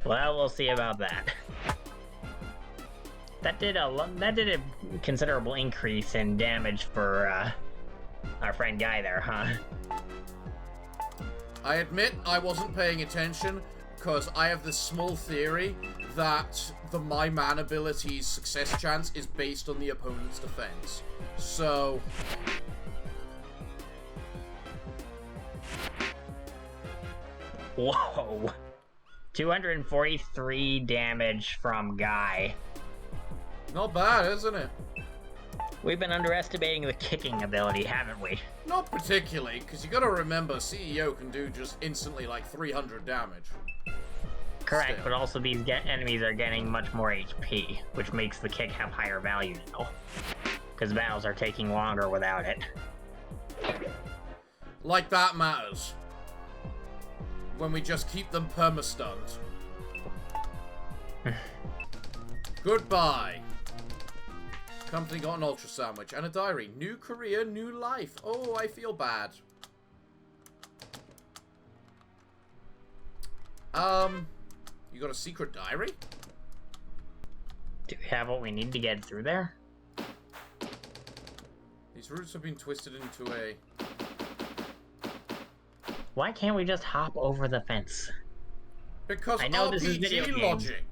Well, we'll see about that. That did a considerable increase in damage for our friend Guy there, huh? I admit I wasn't paying attention, because I have this small theory that the My Man ability's success chance is based on the opponent's defense. So... whoa! 243 damage from Guy. not bad, isn't it? We've been underestimating the kicking ability, haven't we? Not particularly, because you gotta remember, C.E.O. can do just instantly like 300 damage. Correct, Still. but also these enemies are getting much more HP, which makes the kick have higher value now. Because battles are taking longer without it. Like that matters. When we just keep them perma-stunned. Goodbye. Company got an ultra sandwich and a diary. New career, new life. Oh, I feel bad. You got a secret diary? Do we have what we need to get through there? These roots have been twisted into a... Why can't we just hop over the fence? Because I know this is video RPG games. logic.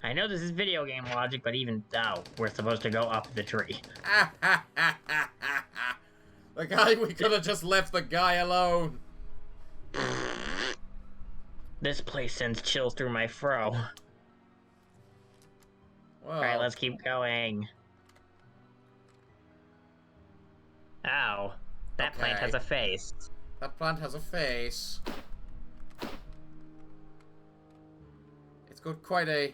I know this is video game logic, but even though we're supposed to go up the tree. The guy, we could have just left the guy alone. This place sends chills through my fro. Well, Alright, let's keep going. Ow. That plant Okay. has a face. that plant has a face. It's got quite a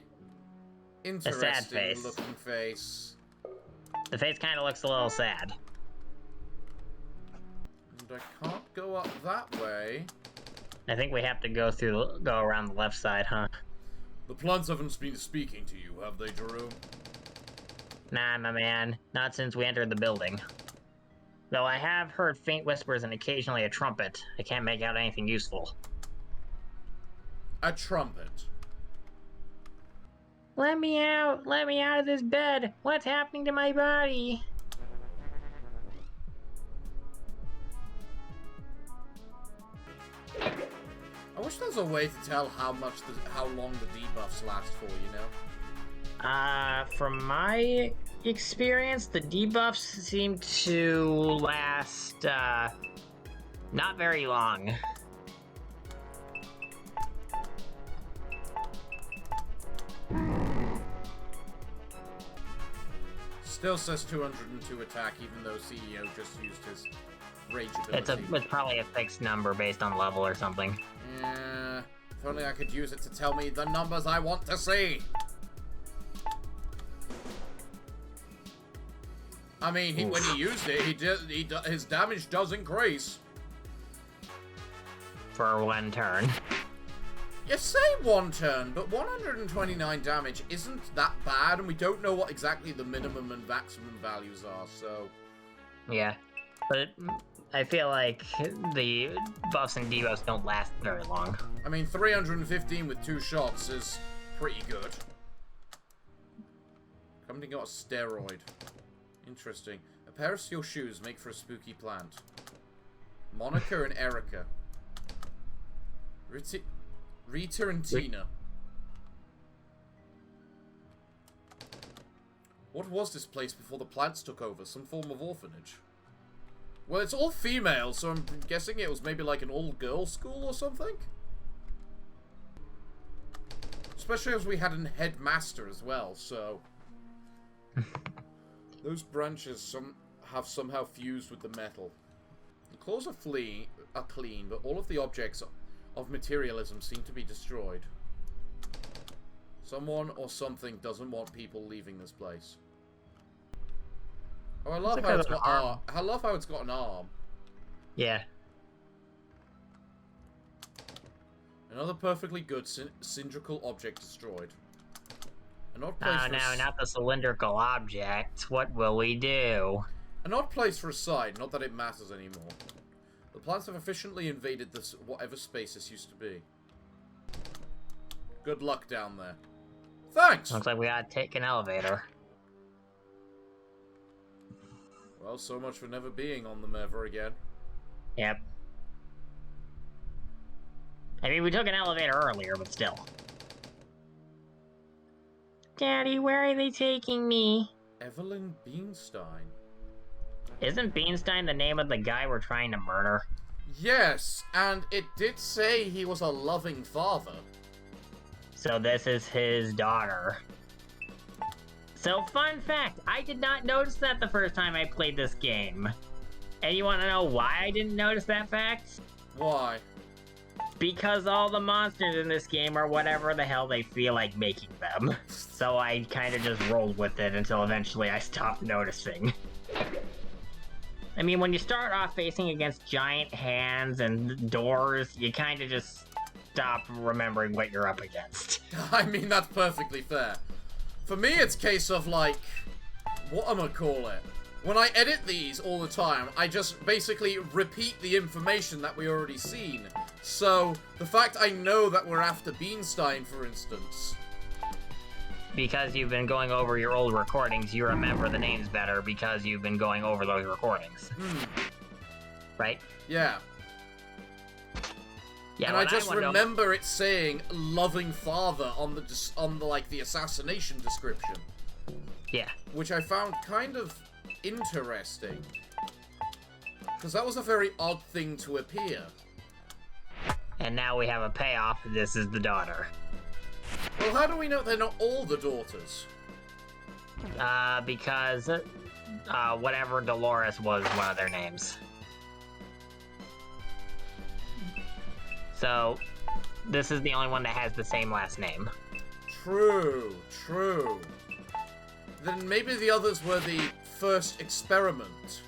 interesting face. looking face. The face kind of looks a little sad. And I can't go up that way. I think we have to go around the left side, huh? The plants haven't been speaking to you, have they, Jerome? Nah, my man. Not since we entered the building. Though I have heard faint whispers and occasionally a trumpet, I can't make out anything useful. A trumpet. Let me out! Let me out of this bed! What's happening to my body? I wish there was a way to tell how long the debuffs last for, you know? From my experience, the debuffs seem to last, not very long. Still says 202 attack, even though CEO just used his rage ability. It's probably a fixed number based on level or something. Yeah, if only I could use it to tell me the numbers I want to see. I mean, when he used it, his damage does increase. For one turn. You say one turn, but 129 damage isn't that bad, and we don't know what exactly the minimum and maximum values are, so... Yeah, but I feel like the buffs and debuffs don't last very long. I mean, 315 with 2 shots is pretty good. Somebody got a steroid. Interesting. A pair of steel shoes make for a spooky plant. Monica and Erica. Rita and Tina. What was this place before the plants took over? Some form of orphanage? Well, it's all female, so I'm guessing it was maybe like an all-girl school or something? Especially as we had a headmaster as well, so... Those branches have somehow fused with the metal. The claws are clean, but all of the objects of materialism seem to be destroyed. Someone or something doesn't want people leaving this place. Oh, I love how it's got arm. I love how it's got an arm. Yeah. Another perfectly good cylindrical object destroyed. An odd place Oh no, not the cylindrical object. What will we do? An odd place for a side, not that it matters anymore. The plants have efficiently invaded this whatever space this used to be. Good luck down there. Thanks! Looks like we gotta take an elevator. Well, so much for never being on them ever again. Yep. I mean, we took an elevator earlier, but still. Daddy, where are they taking me? Evelyn Beanstein. Isn't Beanstein the name of the guy we're trying to murder? Yes, and it did say he was a loving father. So this is his daughter. So, fun fact, I did not notice that the first time I played this game. And you want to know why I didn't notice that fact? Why? Because all the monsters in this game are whatever the hell they feel like making them. So I kind of just rolled with it until eventually I stopped noticing. I mean, when you start off facing against giant hands and doors, you kind of just stop remembering what you're up against. I mean, that's perfectly fair. For me, it's a case of, like, what am I call it? When I edit these all the time, I just basically repeat the information that we already seen. So, the fact I know that we're after Beanstein, for instance... Because you've been going over your old recordings, you remember the names better because you've been going over those recordings. Right? Yeah. Yeah, and I just remember it saying loving father on the like the assassination description. Yeah. Which I found kind of interesting. Because that was a very odd thing to appear. And now we have a payoff. This is the daughter. Well, how do we know they're not all the daughters? Because whatever Dolores was one of their names. So, this is the only one that has the same last name. True, true. Then maybe the others were the first experiment.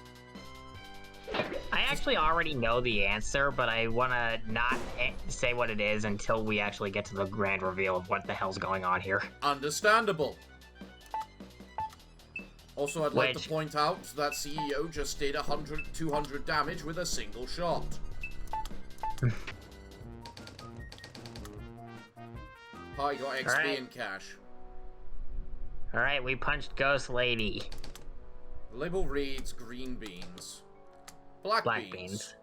I actually already know the answer, but I want to not say what it is until we actually get to the grand reveal of what the hell's going on here. Understandable. Also, I'd like to point out that CEO just did 200 damage with a single shot. Hi, got XP and cash. Alright, we punched Ghost Lady. The label reads green beans. Black beans.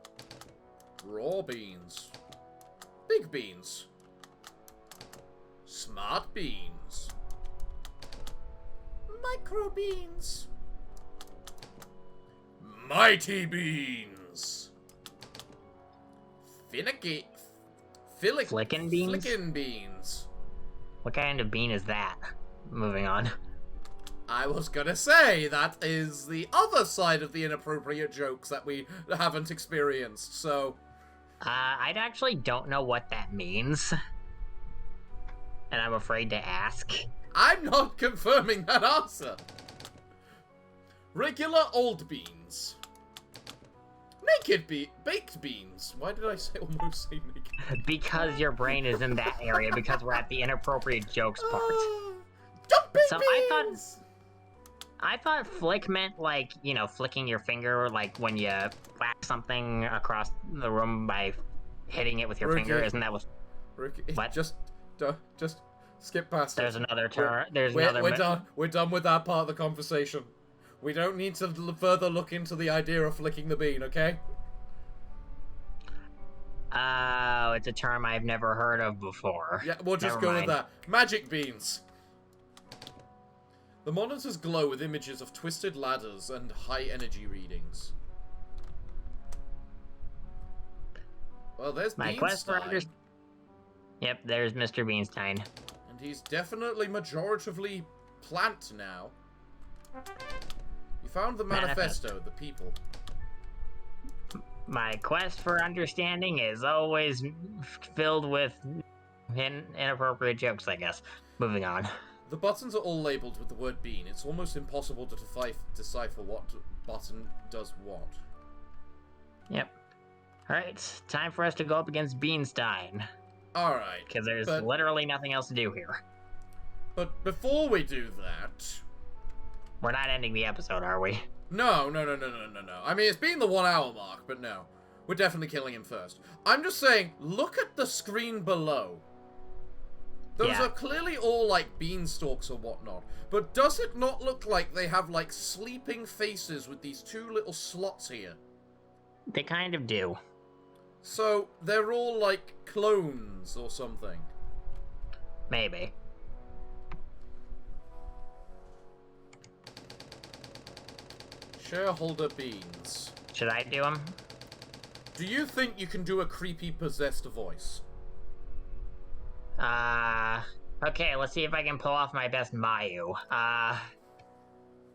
Raw beans. Big beans. Smart beans. Micro beans. Mighty beans. Flickin' beans? Flickin' beans. What kind of bean is that? Moving on. I was gonna say, that is the other side of the inappropriate jokes that we haven't experienced, so... I actually don't know what that means. And I'm afraid to ask. I'm not confirming that answer. Regular old beans. Baked beans. Why did I almost say naked? Because your brain is in that area, because we're at the inappropriate jokes part. Dumping So beans! I thought flick meant, like, you know, flicking your finger, like when you whack something across the room by hitting it with your finger. Isn't that what... Ricky, What? Just skip past There's it. another term. There's We're another... done. We're done with that part of the conversation. We don't need to further look into the idea of flicking the bean, okay? Oh, it's a term I've never heard of before. Yeah, we'll just Never go mind. with that. Magic beans. The monitors glow with images of twisted ladders and high energy readings. Well, there's My quest for Beanstein, Yep, there's Mr. Beanstein. and he's definitely majoritively plant now. You found the manifesto, the people. My quest for understanding is always filled with inappropriate jokes, I guess. Moving on. The buttons are all labeled with the word bean. It's almost impossible to decipher what button does what. Yep. Alright, time for us to go up against Beanstein. Alright. Because there's literally nothing else to do here. But before we do that... We're not ending the episode, are we? No. I mean, it's been the 1 hour mark, but no. We're definitely killing him first. I'm just saying, look at the screen below. Those are clearly all, like, beanstalks or whatnot. But does it not look like they have, like, sleeping faces with these 2 little slots here? They kind of do. So, they're all, like, clones or something. Maybe. Shareholder beans. Should I do them? Do you think you can do a creepy possessed voice? Okay, let's see if I can pull off my best Mayu.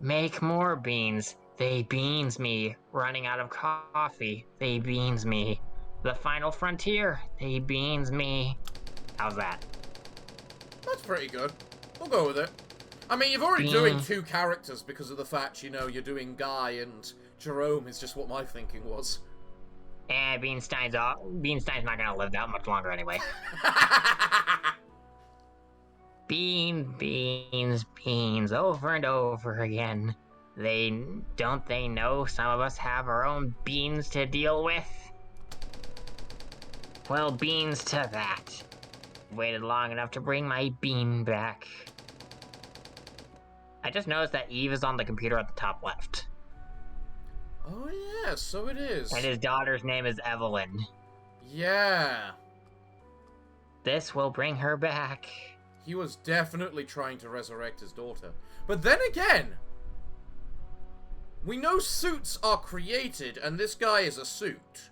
Make more beans. They beans me. Running out of coffee. They beans me. The final frontier. They beans me. How's that? That's pretty good. We'll go with it. I mean, you're already doing 2 characters because of the fact, you know, you're doing Guy and Jerome is just what my thinking was. And Beanstein's not gonna live that much longer anyway. Beans, over and over again. Don't they know some of us have our own beans to deal with? Well, beans to that. Waited long enough to bring my bean back. I just noticed that Eve is on the computer at the top left. Oh yeah, so it is. And his daughter's name is Evelyn. Yeah. This will bring her back. He was definitely trying to resurrect his daughter. But then again, we know suits are created, and this guy is a suit.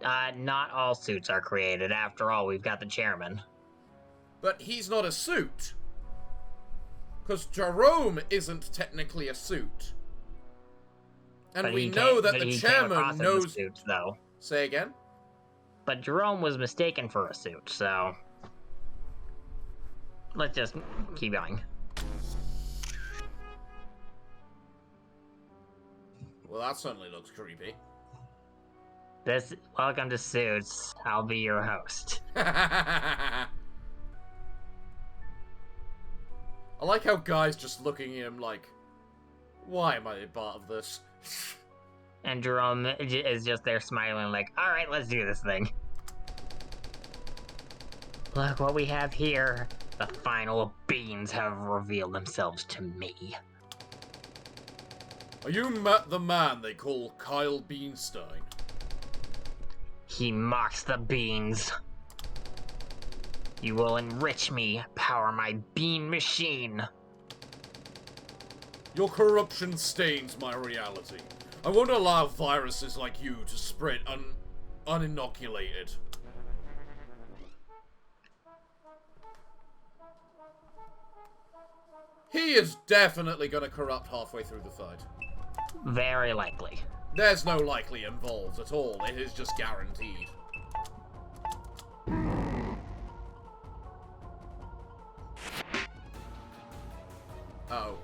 Not all suits are created. After all, we've got the chairman. But he's not a suit. Because Jerome isn't technically a suit. And But we he know came- that but the he came across chairman as a knows... suit, though. Say again? But Jerome was mistaken for a suit, so... Let's just keep going. Well, that certainly looks creepy. Welcome to Suits. I'll be your host. I like how Guy's just looking at him like, why am I a part of this? And Jerome is just there smiling like, alright, let's do this thing. Look what we have here. The final beans have revealed themselves to me. Are you the man they call Kyle Beanstein? He mocks the beans. You will enrich me, power my bean machine. Your corruption stains my reality. I won't allow viruses like you to spread uninoculated. He is definitely gonna corrupt halfway through the fight. Very likely. There's no likely involved at all. It is just guaranteed. Oh.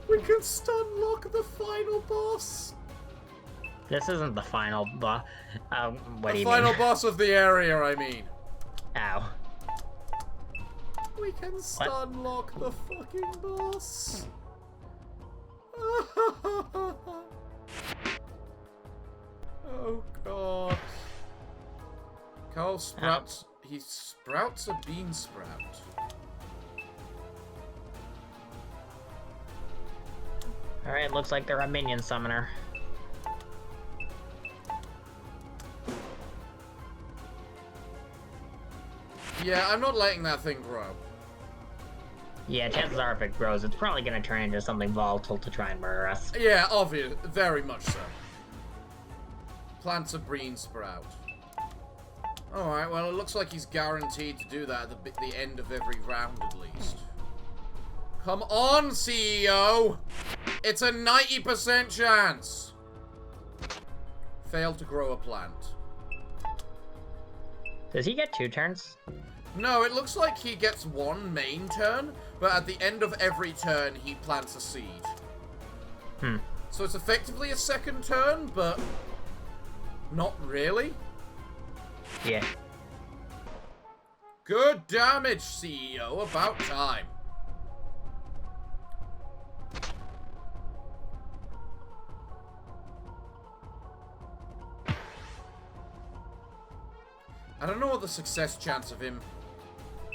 We can stun lock the final boss. This isn't the final boss. What do The you final mean? boss of the area, I mean. Ow. We can stun lock the fucking boss. Oh god. Carl sprouts. He sprouts a bean sprout. Alright, looks like they're a minion summoner. Yeah, I'm not letting that thing grow. Yeah, chances are if it grows, it's probably gonna turn into something volatile to try and murder us. Yeah, obvious. Very much so. Plants a bean sprout. Alright, well, it looks like he's guaranteed to do that at the end of every round, at least. Come on, CEO! It's a 90% chance! Failed to grow a plant. Does he get 2 turns? No, it looks like he gets one main turn, but at the end of every turn, he plants a seed. Hmm. So it's effectively a second turn, but not really. Yeah. Good damage, CEO. About time. I don't know what the success chance of him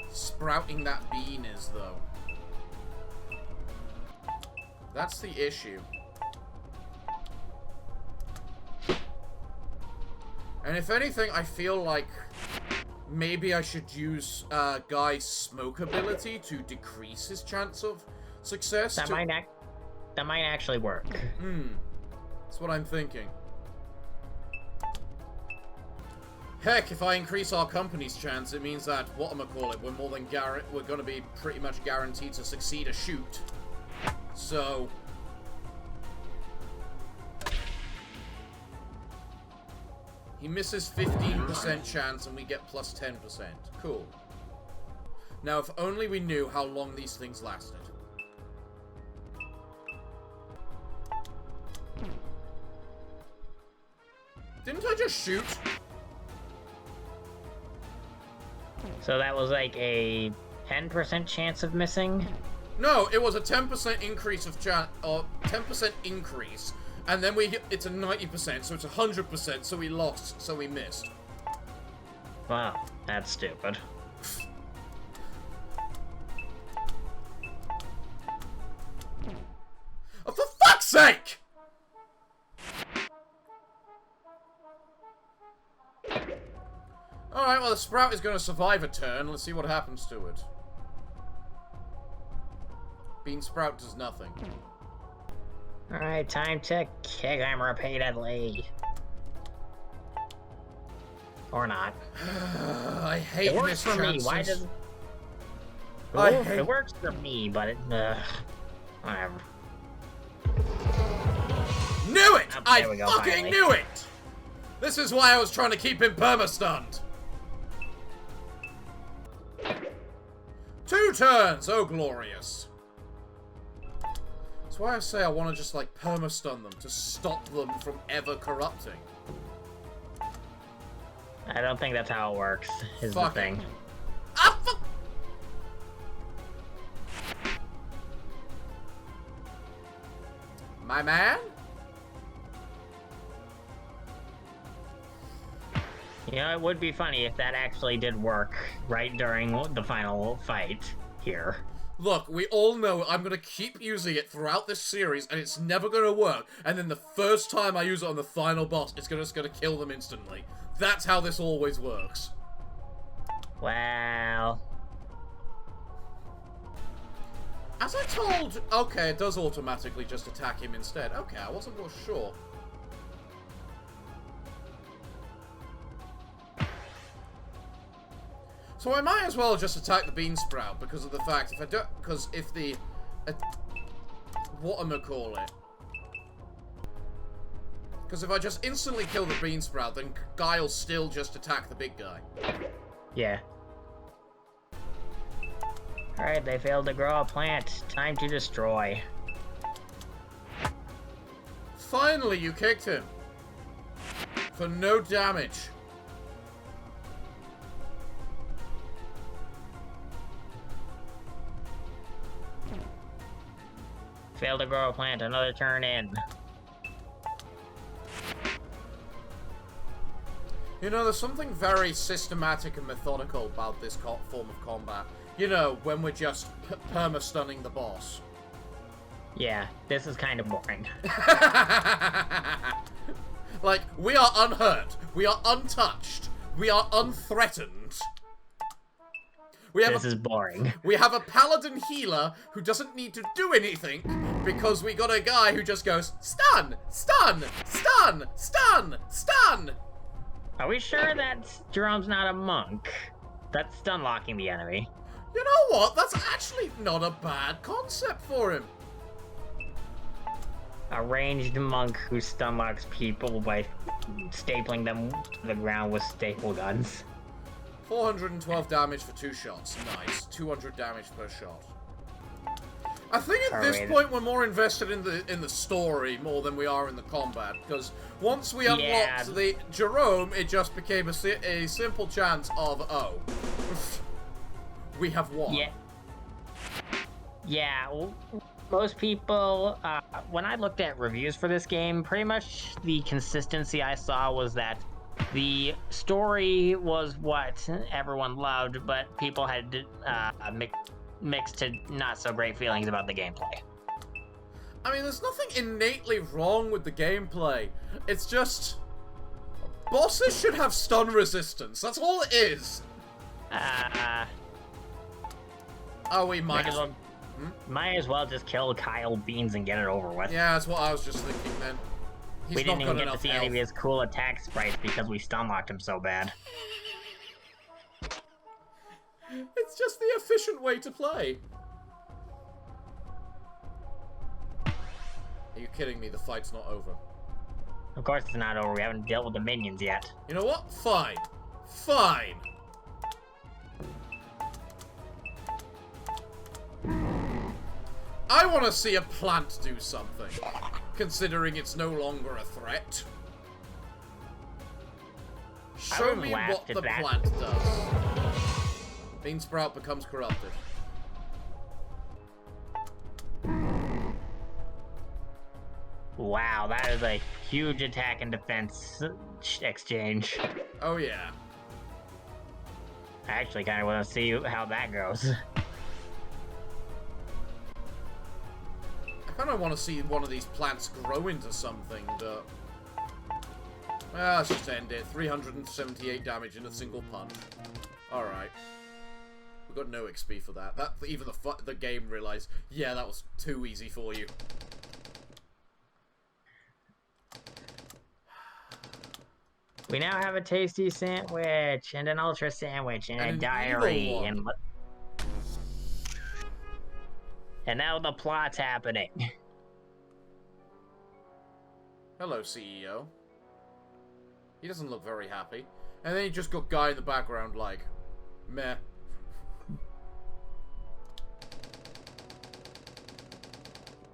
sprouting that bean is, though. That's the issue. And if anything, I feel like maybe I should use Guy's smoke ability to decrease his chance of success. That might actually work. That's what I'm thinking. Heck, if I increase our company's chance, it means that, whatchamacallit, we're more than we're gonna be pretty much guaranteed to succeed a shoot. So... he misses 15% chance and we get plus 10%. Cool. Now, if only we knew how long these things lasted. Didn't I just shoot? So that was like a 10% chance of missing? No, it was a 10% increase of chance, or 10% increase, and then it's a 90%, so it's 100%, so we lost, so we missed. Wow, that's stupid. Oh, for fuck's sake! Alright, well, the sprout is going to survive a turn. Let's see what happens to it. Bean sprout does nothing. Alright, time to kick him repeatedly. Or not. I hate It works for me. mischances. Why does... It works for me, but it... whatever. Knew it! Oh, I there we go, fucking finally. knew it! This is why I was trying to keep him perma-stunned. 2 turns! Oh, glorious. That's why I say I want to just, like, perma-stun them to stop them from ever corrupting. I don't think that's how it works, is Fuck the it. thing. Ah, fuck! My man? You know, it would be funny if that actually did work right during the final fight here. Look, we all know I'm gonna keep using it throughout this series, and it's never gonna work. And then the first time I use it on the final boss, it's just gonna kill them instantly. That's how this always works. Well... As I told... Okay, it does automatically just attack him instead. Okay, I wasn't more sure. So I might as well just attack the bean sprout because of the fact if I don't, because if the whatchamacallit, because if I just instantly kill the bean sprout, then Guy'll still just attack the big guy. Yeah. Alright, they failed to grow a plant. Time to destroy. Finally, you kicked him for no damage. Failed to grow a plant, another turn in. You know, there's something very systematic and methodical about this form of combat. You know, when we're just perma-stunning the boss. Yeah, this is kind of boring. Like, we are unhurt. We are untouched. We are unthreatened. This is boring. We have a paladin healer who doesn't need to do anything because we got a guy who just goes, stun, stun, stun, stun, stun. Are we sure that Jerome's not a monk? That's stun locking the enemy. You know what? That's actually not a bad concept for him. A ranged monk who stun locks people by stapling them to the ground with staple guns. 412 damage for 2 shots. Nice. 200 damage per shot. I think at this point we're more invested in the story more than we are in the combat, because once we unlocked the Jerome, it just became a simple chance of, oh, we have won. Yeah. Yeah. Most people, when I looked at reviews for this game, pretty much the consistency I saw was that the story was what everyone loved, but people had mixed to not so great feelings about the gameplay. I mean, there's nothing innately wrong with the gameplay. It's just bosses should have stun resistance. That's all it is. Oh, we might as well just kill Kyle Beans and get it over with. Yeah, that's what I was just thinking then. We didn't even get to see any of his cool attack sprites because we stun locked him so bad. It's just the efficient way to play. Are you kidding me? The fight's not over. Of course it's not over. We haven't dealt with the minions yet. You know what? Fine. Fine. I want to see a plant do something, considering it's no longer a threat. Show me what the plant does. Bean Sprout becomes corrupted. Wow, that is a huge attack and defense exchange. Oh yeah. I actually kind of want to see how that goes. I kind of want to see one of these plants grow into something, but... let's just end it. 378 damage in a single punch. Alright. We got no XP for that. Even the game realized, yeah, that was too easy for you. We now have a tasty sandwich, and an ultra sandwich, and a diary, and now the plot's happening. Hello, CEO. He doesn't look very happy. And then you just got guy in the background like, meh.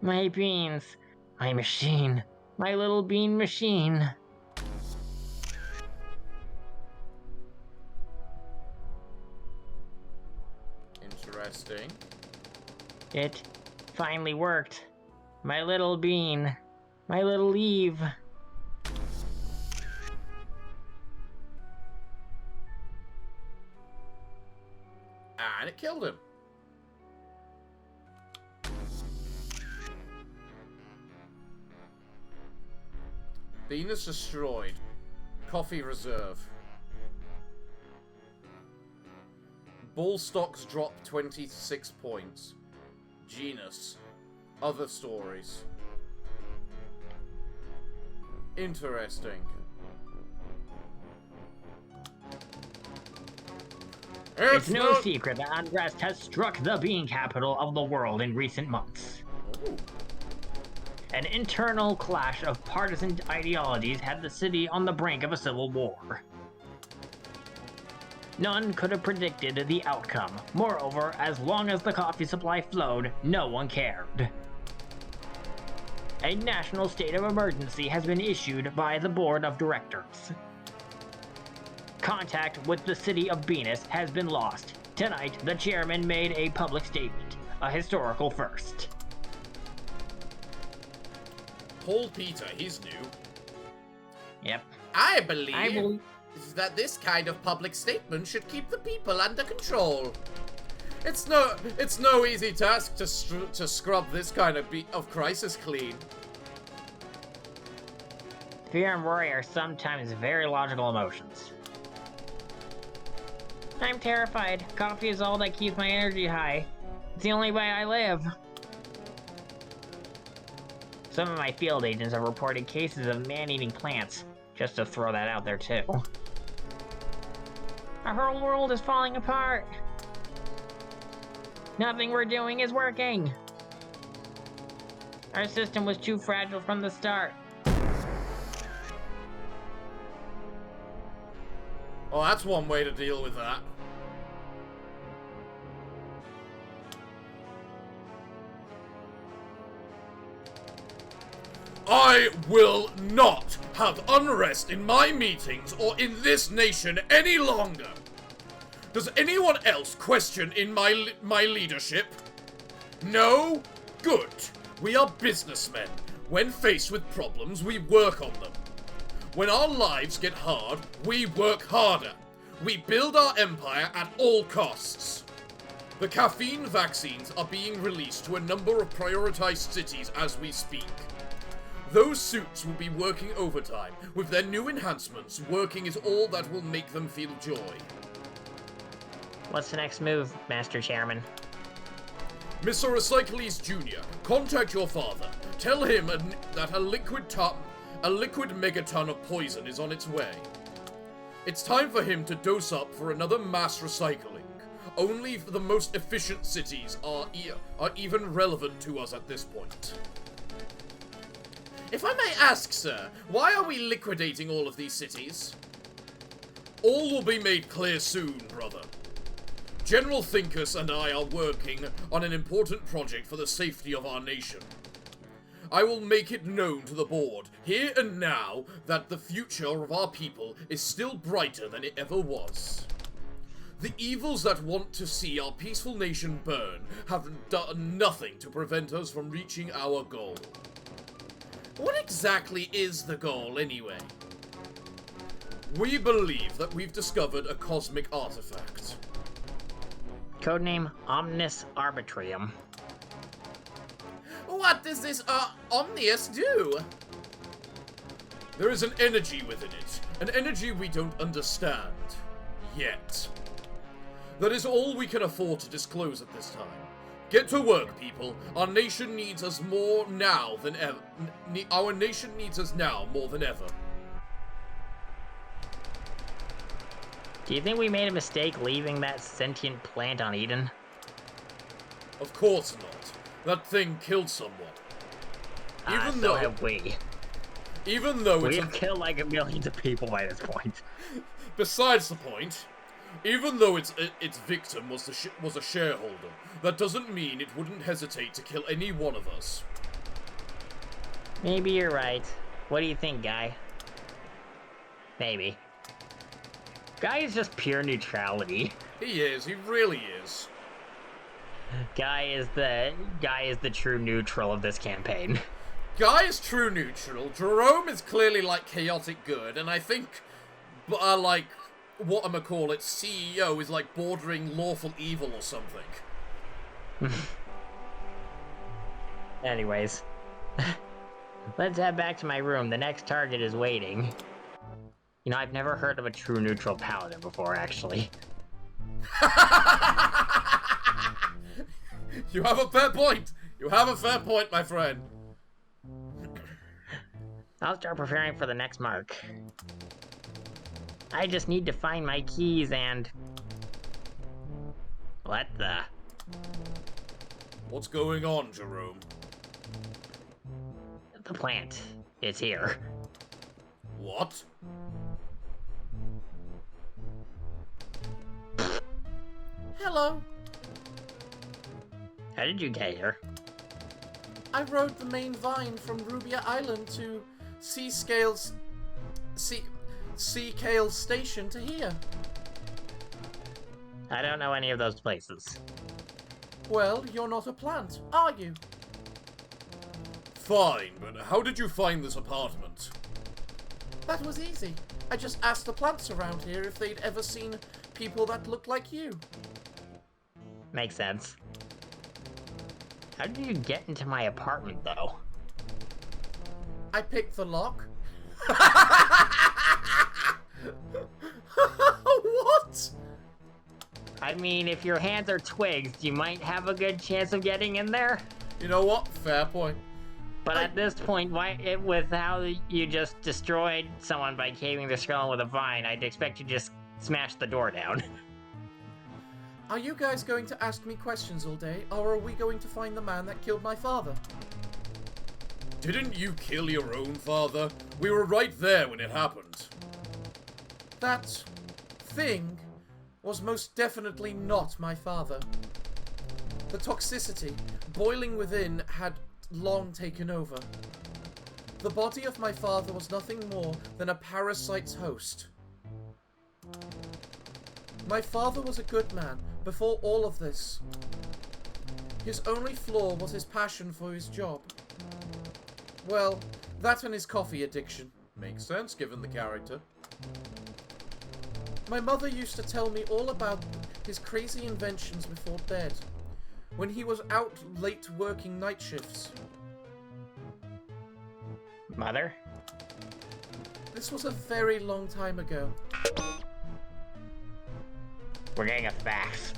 My beans. My machine. My little bean machine. Interesting. It finally worked. My little bean. My little Eve. it killed him. Beanus destroyed. Coffee reserve. Bull stocks dropped 26 points. Genus. Other stories. Interesting. It's no secret that unrest has struck the bean capital of the world in recent months. Ooh. An internal clash of partisan ideologies had the city on the brink of a civil war. None could have predicted the outcome. Moreover, as long as the coffee supply flowed, no one cared. A national state of emergency has been issued by the board of directors. Contact with the city of Beanus has been lost. Tonight, the chairman made a public statement, a historical first. Paul Peter, he's new. Yep. I believe that this kind of public statement should keep the people under control. It's no easy task to scrub this kind of crisis clean. Fear and worry are sometimes very logical emotions. I'm terrified. Coffee is all that keeps my energy high. It's the only way I live. Some of my field agents have reported cases of man-eating plants, just to throw that out there too. Our whole world is falling apart. Nothing we're doing is working. Our system was too fragile from the start. Well, that's one way to deal with that. I will not have unrest in my meetings or in this nation any longer. Does anyone else question in my leadership? No? Good. We are businessmen. When faced with problems, we work on them. When our lives get hard, we work harder. We build our empire at all costs. The caffeine vaccines are being released to a number of prioritized cities as we speak. Those suits will be working overtime. With their new enhancements, working is all that will make them feel joy. What's the next move, Master Chairman? Mr. Recycles Jr., contact your father. Tell him that a liquid megaton of poison is on its way. It's time for him to dose up for another mass recycling. Only the most efficient cities are even relevant to us at this point. If I may ask, sir, why are we liquidating all of these cities? All will be made clear soon, brother. General Thinkus and I are working on an important project for the safety of our nation. I will make it known to the board, here and now, that the future of our people is still brighter than it ever was. The evils that want to see our peaceful nation burn have done nothing to prevent us from reaching our goal. What exactly is the goal, anyway? We believe that we've discovered a cosmic artifact. Codename Omnis Arbitrium. What does this, Omnius do? There is an energy within it. An energy we don't understand. Yet. That is all we can afford to disclose at this time. Get to work, people. Our nation needs us more now than ever. Our nation needs us now more than ever. Do you think we made a mistake leaving that sentient plant on Eden? Of course not. That thing killed someone. So have we. Even though we have killed like millions of people by this point. Besides the point, even though its victim was a shareholder, that doesn't mean it wouldn't hesitate to kill any one of us. Maybe you're right. What do you think, Guy? Maybe. Guy is just pure neutrality. He is. He really is. Guy is the true neutral of this campaign. Guy is true neutral. Jerome is clearly like chaotic good, and I think, whatchamacallit, CEO is like bordering lawful evil or something. Anyways. Let's head back to my room. The next target is waiting. You know, I've never heard of a true neutral paladin before, actually. You have a fair point! You have a fair point, my friend. I'll start preparing for the next mark. I just need to find my keys and... What the... What's going on, Jerome? The plant is here. What? Hello. How did you get here? I rode the main vine from Rubia Island to C.E.O.'s station to here. I don't know any of those places. Well, you're not a plant, are you? Fine, but how did you find this apartment? That was easy. I just asked the plants around here if they'd ever seen people that looked like you. Makes sense. How did you get into my apartment, though? I picked the lock. What? I mean, if your hands are twigs, you might have a good chance of getting in there. You know what? Fair point. But at this point, with how you just destroyed someone by caving their skull with a vine, I'd expect you to just smash the door down. Are you guys going to ask me questions all day, or are we going to find the man that killed my father? Didn't you kill your own father? We were right there when it happened. That thing was most definitely not my father. The toxicity boiling within had long taken over. The body of my father was nothing more than a parasite's host. My father was a good man before all of this. His only flaw was his passion for his job. Well, that and his coffee addiction. Makes sense, given the character. My mother used to tell me all about his crazy inventions before bed, when he was out late working night shifts. Mother? This was a very long time ago. We're getting a fax.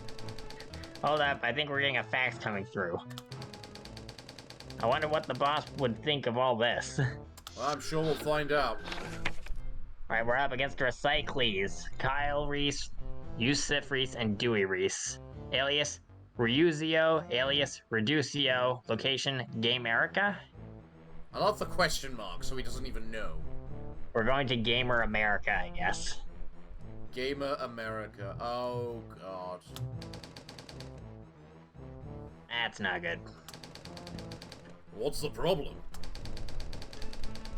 Hold up, I think we're getting a fax coming through. I wonder what the boss would think of all this. Well, I'm sure we'll find out. Alright, we're up against Recycles. Kyle Reese, Yusuf Reese, and Dewey Reese. Alias, Reusio, alias, Reducio, location, Gamerica? I love the question mark, so he doesn't even know. We're going to Gamer America, I guess. Gamer America. Oh, God. That's not good. What's the problem?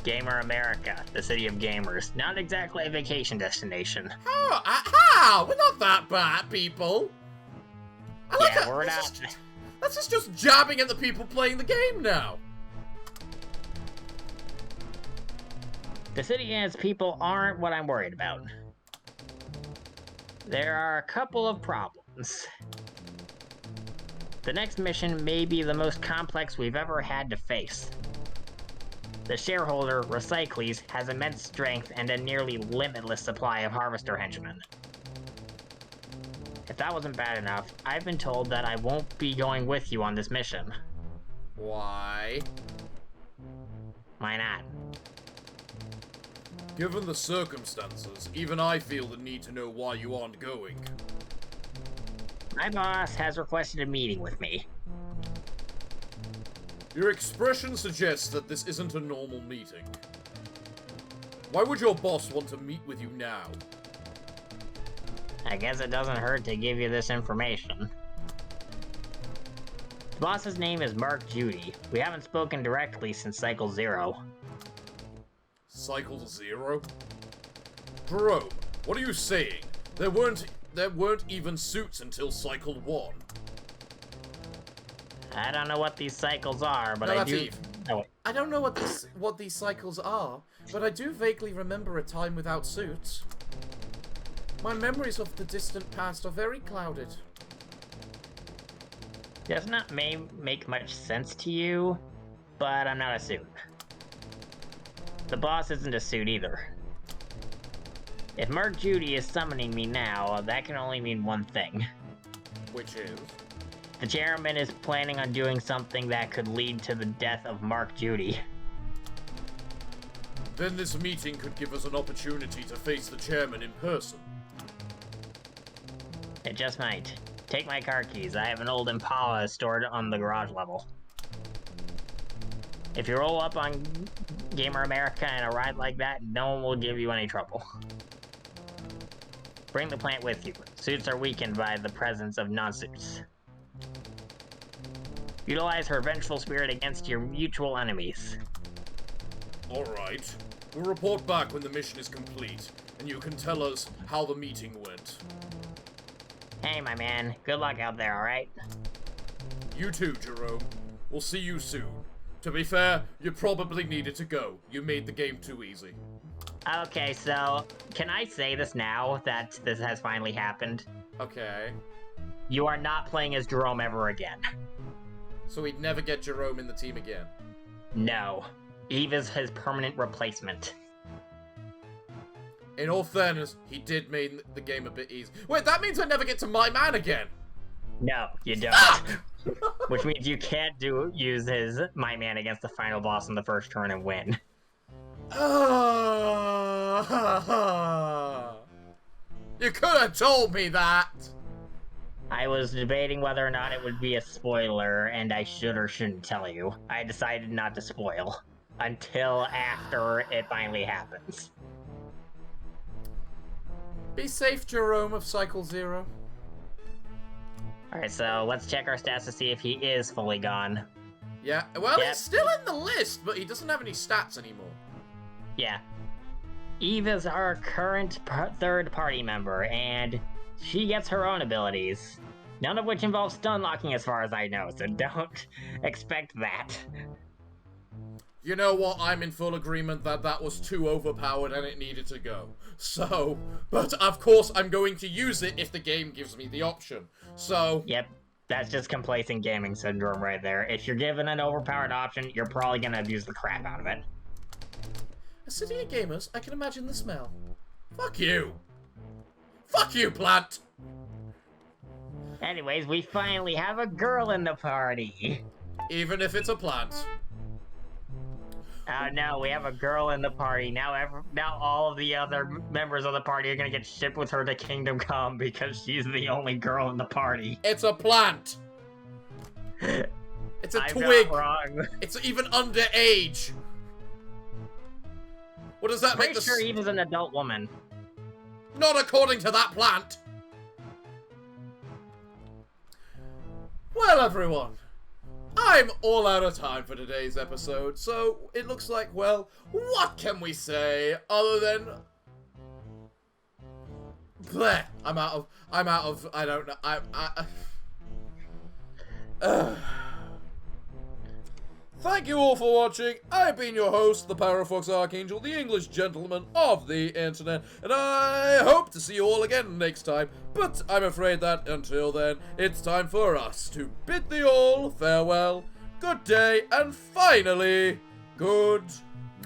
Gamer America, the city of gamers. Not exactly a vacation destination. How? We're not that bad, people. Yeah, we're not. That's just jabbing at the people playing the game now. The city and its people aren't what I'm worried about. There are a couple of problems. The next mission may be the most complex we've ever had to face. The shareholder, Recycles, has immense strength and a nearly limitless supply of harvester henchmen. If that wasn't bad enough, I've been told that I won't be going with you on this mission. Why? Why not? Given the circumstances, even I feel the need to know why you aren't going. My boss has requested a meeting with me. Your expression suggests that this isn't a normal meeting. Why would your boss want to meet with you now? I guess it doesn't hurt to give you this information. The boss's name is Mark Judy. We haven't spoken directly since Cycle 0. Cycle 0? Jerome, what are you saying? There weren't even suits until Cycle 1. I don't know what these cycles are, but No, I that's do... Eve. Oh, wait. I don't know what these cycles are, but I do vaguely remember a time without suits. My memories of the distant past are very clouded. Does not make much sense to you, but I'm not a suit. The boss isn't a suit either. If Mark Judy is summoning me now, that can only mean one thing. Which is? The chairman is planning on doing something that could lead to the death of Mark Judy. Then this meeting could give us an opportunity to face the chairman in person. It just might. Take my car keys. I have an old Impala stored on the garage level. If you roll up on Gamer America in a ride like that, no one will give you any trouble. Bring the plant with you. Suits are weakened by the presence of non-suits. Utilize her vengeful spirit against your mutual enemies. Alright. We'll report back when the mission is complete, and you can tell us how the meeting went. Hey, my man. Good luck out there, alright? You too, Jerome. We'll see you soon. To be fair, you probably needed to go. You made the game too easy. Okay, so, can I say this now that this has finally happened? Okay. You are not playing as Jerome ever again. So we'd never get Jerome in the team again. No. Eve is his permanent replacement. In all fairness, he did make the game a bit easy. Wait, that means I never get to my man again! No, you don't. Which means you can't use his My Man against the final boss in the first turn and win. You could have told me that! I was debating whether or not it would be a spoiler, and I should or shouldn't tell you. I decided not to spoil. Until after it finally happens. Be safe, Jerome of Cycle Zero. Alright, so let's check our stats to see if he is fully gone. Yeah, well, Yep. he's still in the list, but he doesn't have any stats anymore. Yeah. Eve is our current third party member, and she gets her own abilities. None of which involve stun locking as far as I know, so don't expect that. You know what? I'm in full agreement that that was too overpowered and it needed to go. So, but of course I'm going to use it if the game gives me the option. So... Yep, that's just complacent gaming syndrome right there. If you're given an overpowered option, you're probably gonna abuse the crap out of it. A city of gamers, I can imagine the smell. Fuck you! Fuck you, plant! Anyways, we finally have a girl in the party. Even if it's a plant. Oh no, we have a girl in the party. Now all of the other members of the party are gonna get shipped with her to Kingdom Come because she's the only girl in the party. It's a plant! It's a I'm twig! not wrong. It's even underage! What does that make Pretty sure Eve is an adult woman. Not according to that plant! Well, everyone, I'm all out of time for today's episode, so it looks like, well, what can we say other than... Bleh, I don't know, Thank you all for watching. I've been your host, the Parafox Archangel, the English gentleman of the internet, and I hope to see you all again next time. But I'm afraid that until then, it's time for us to bid thee all farewell, good day, and finally, good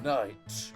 night.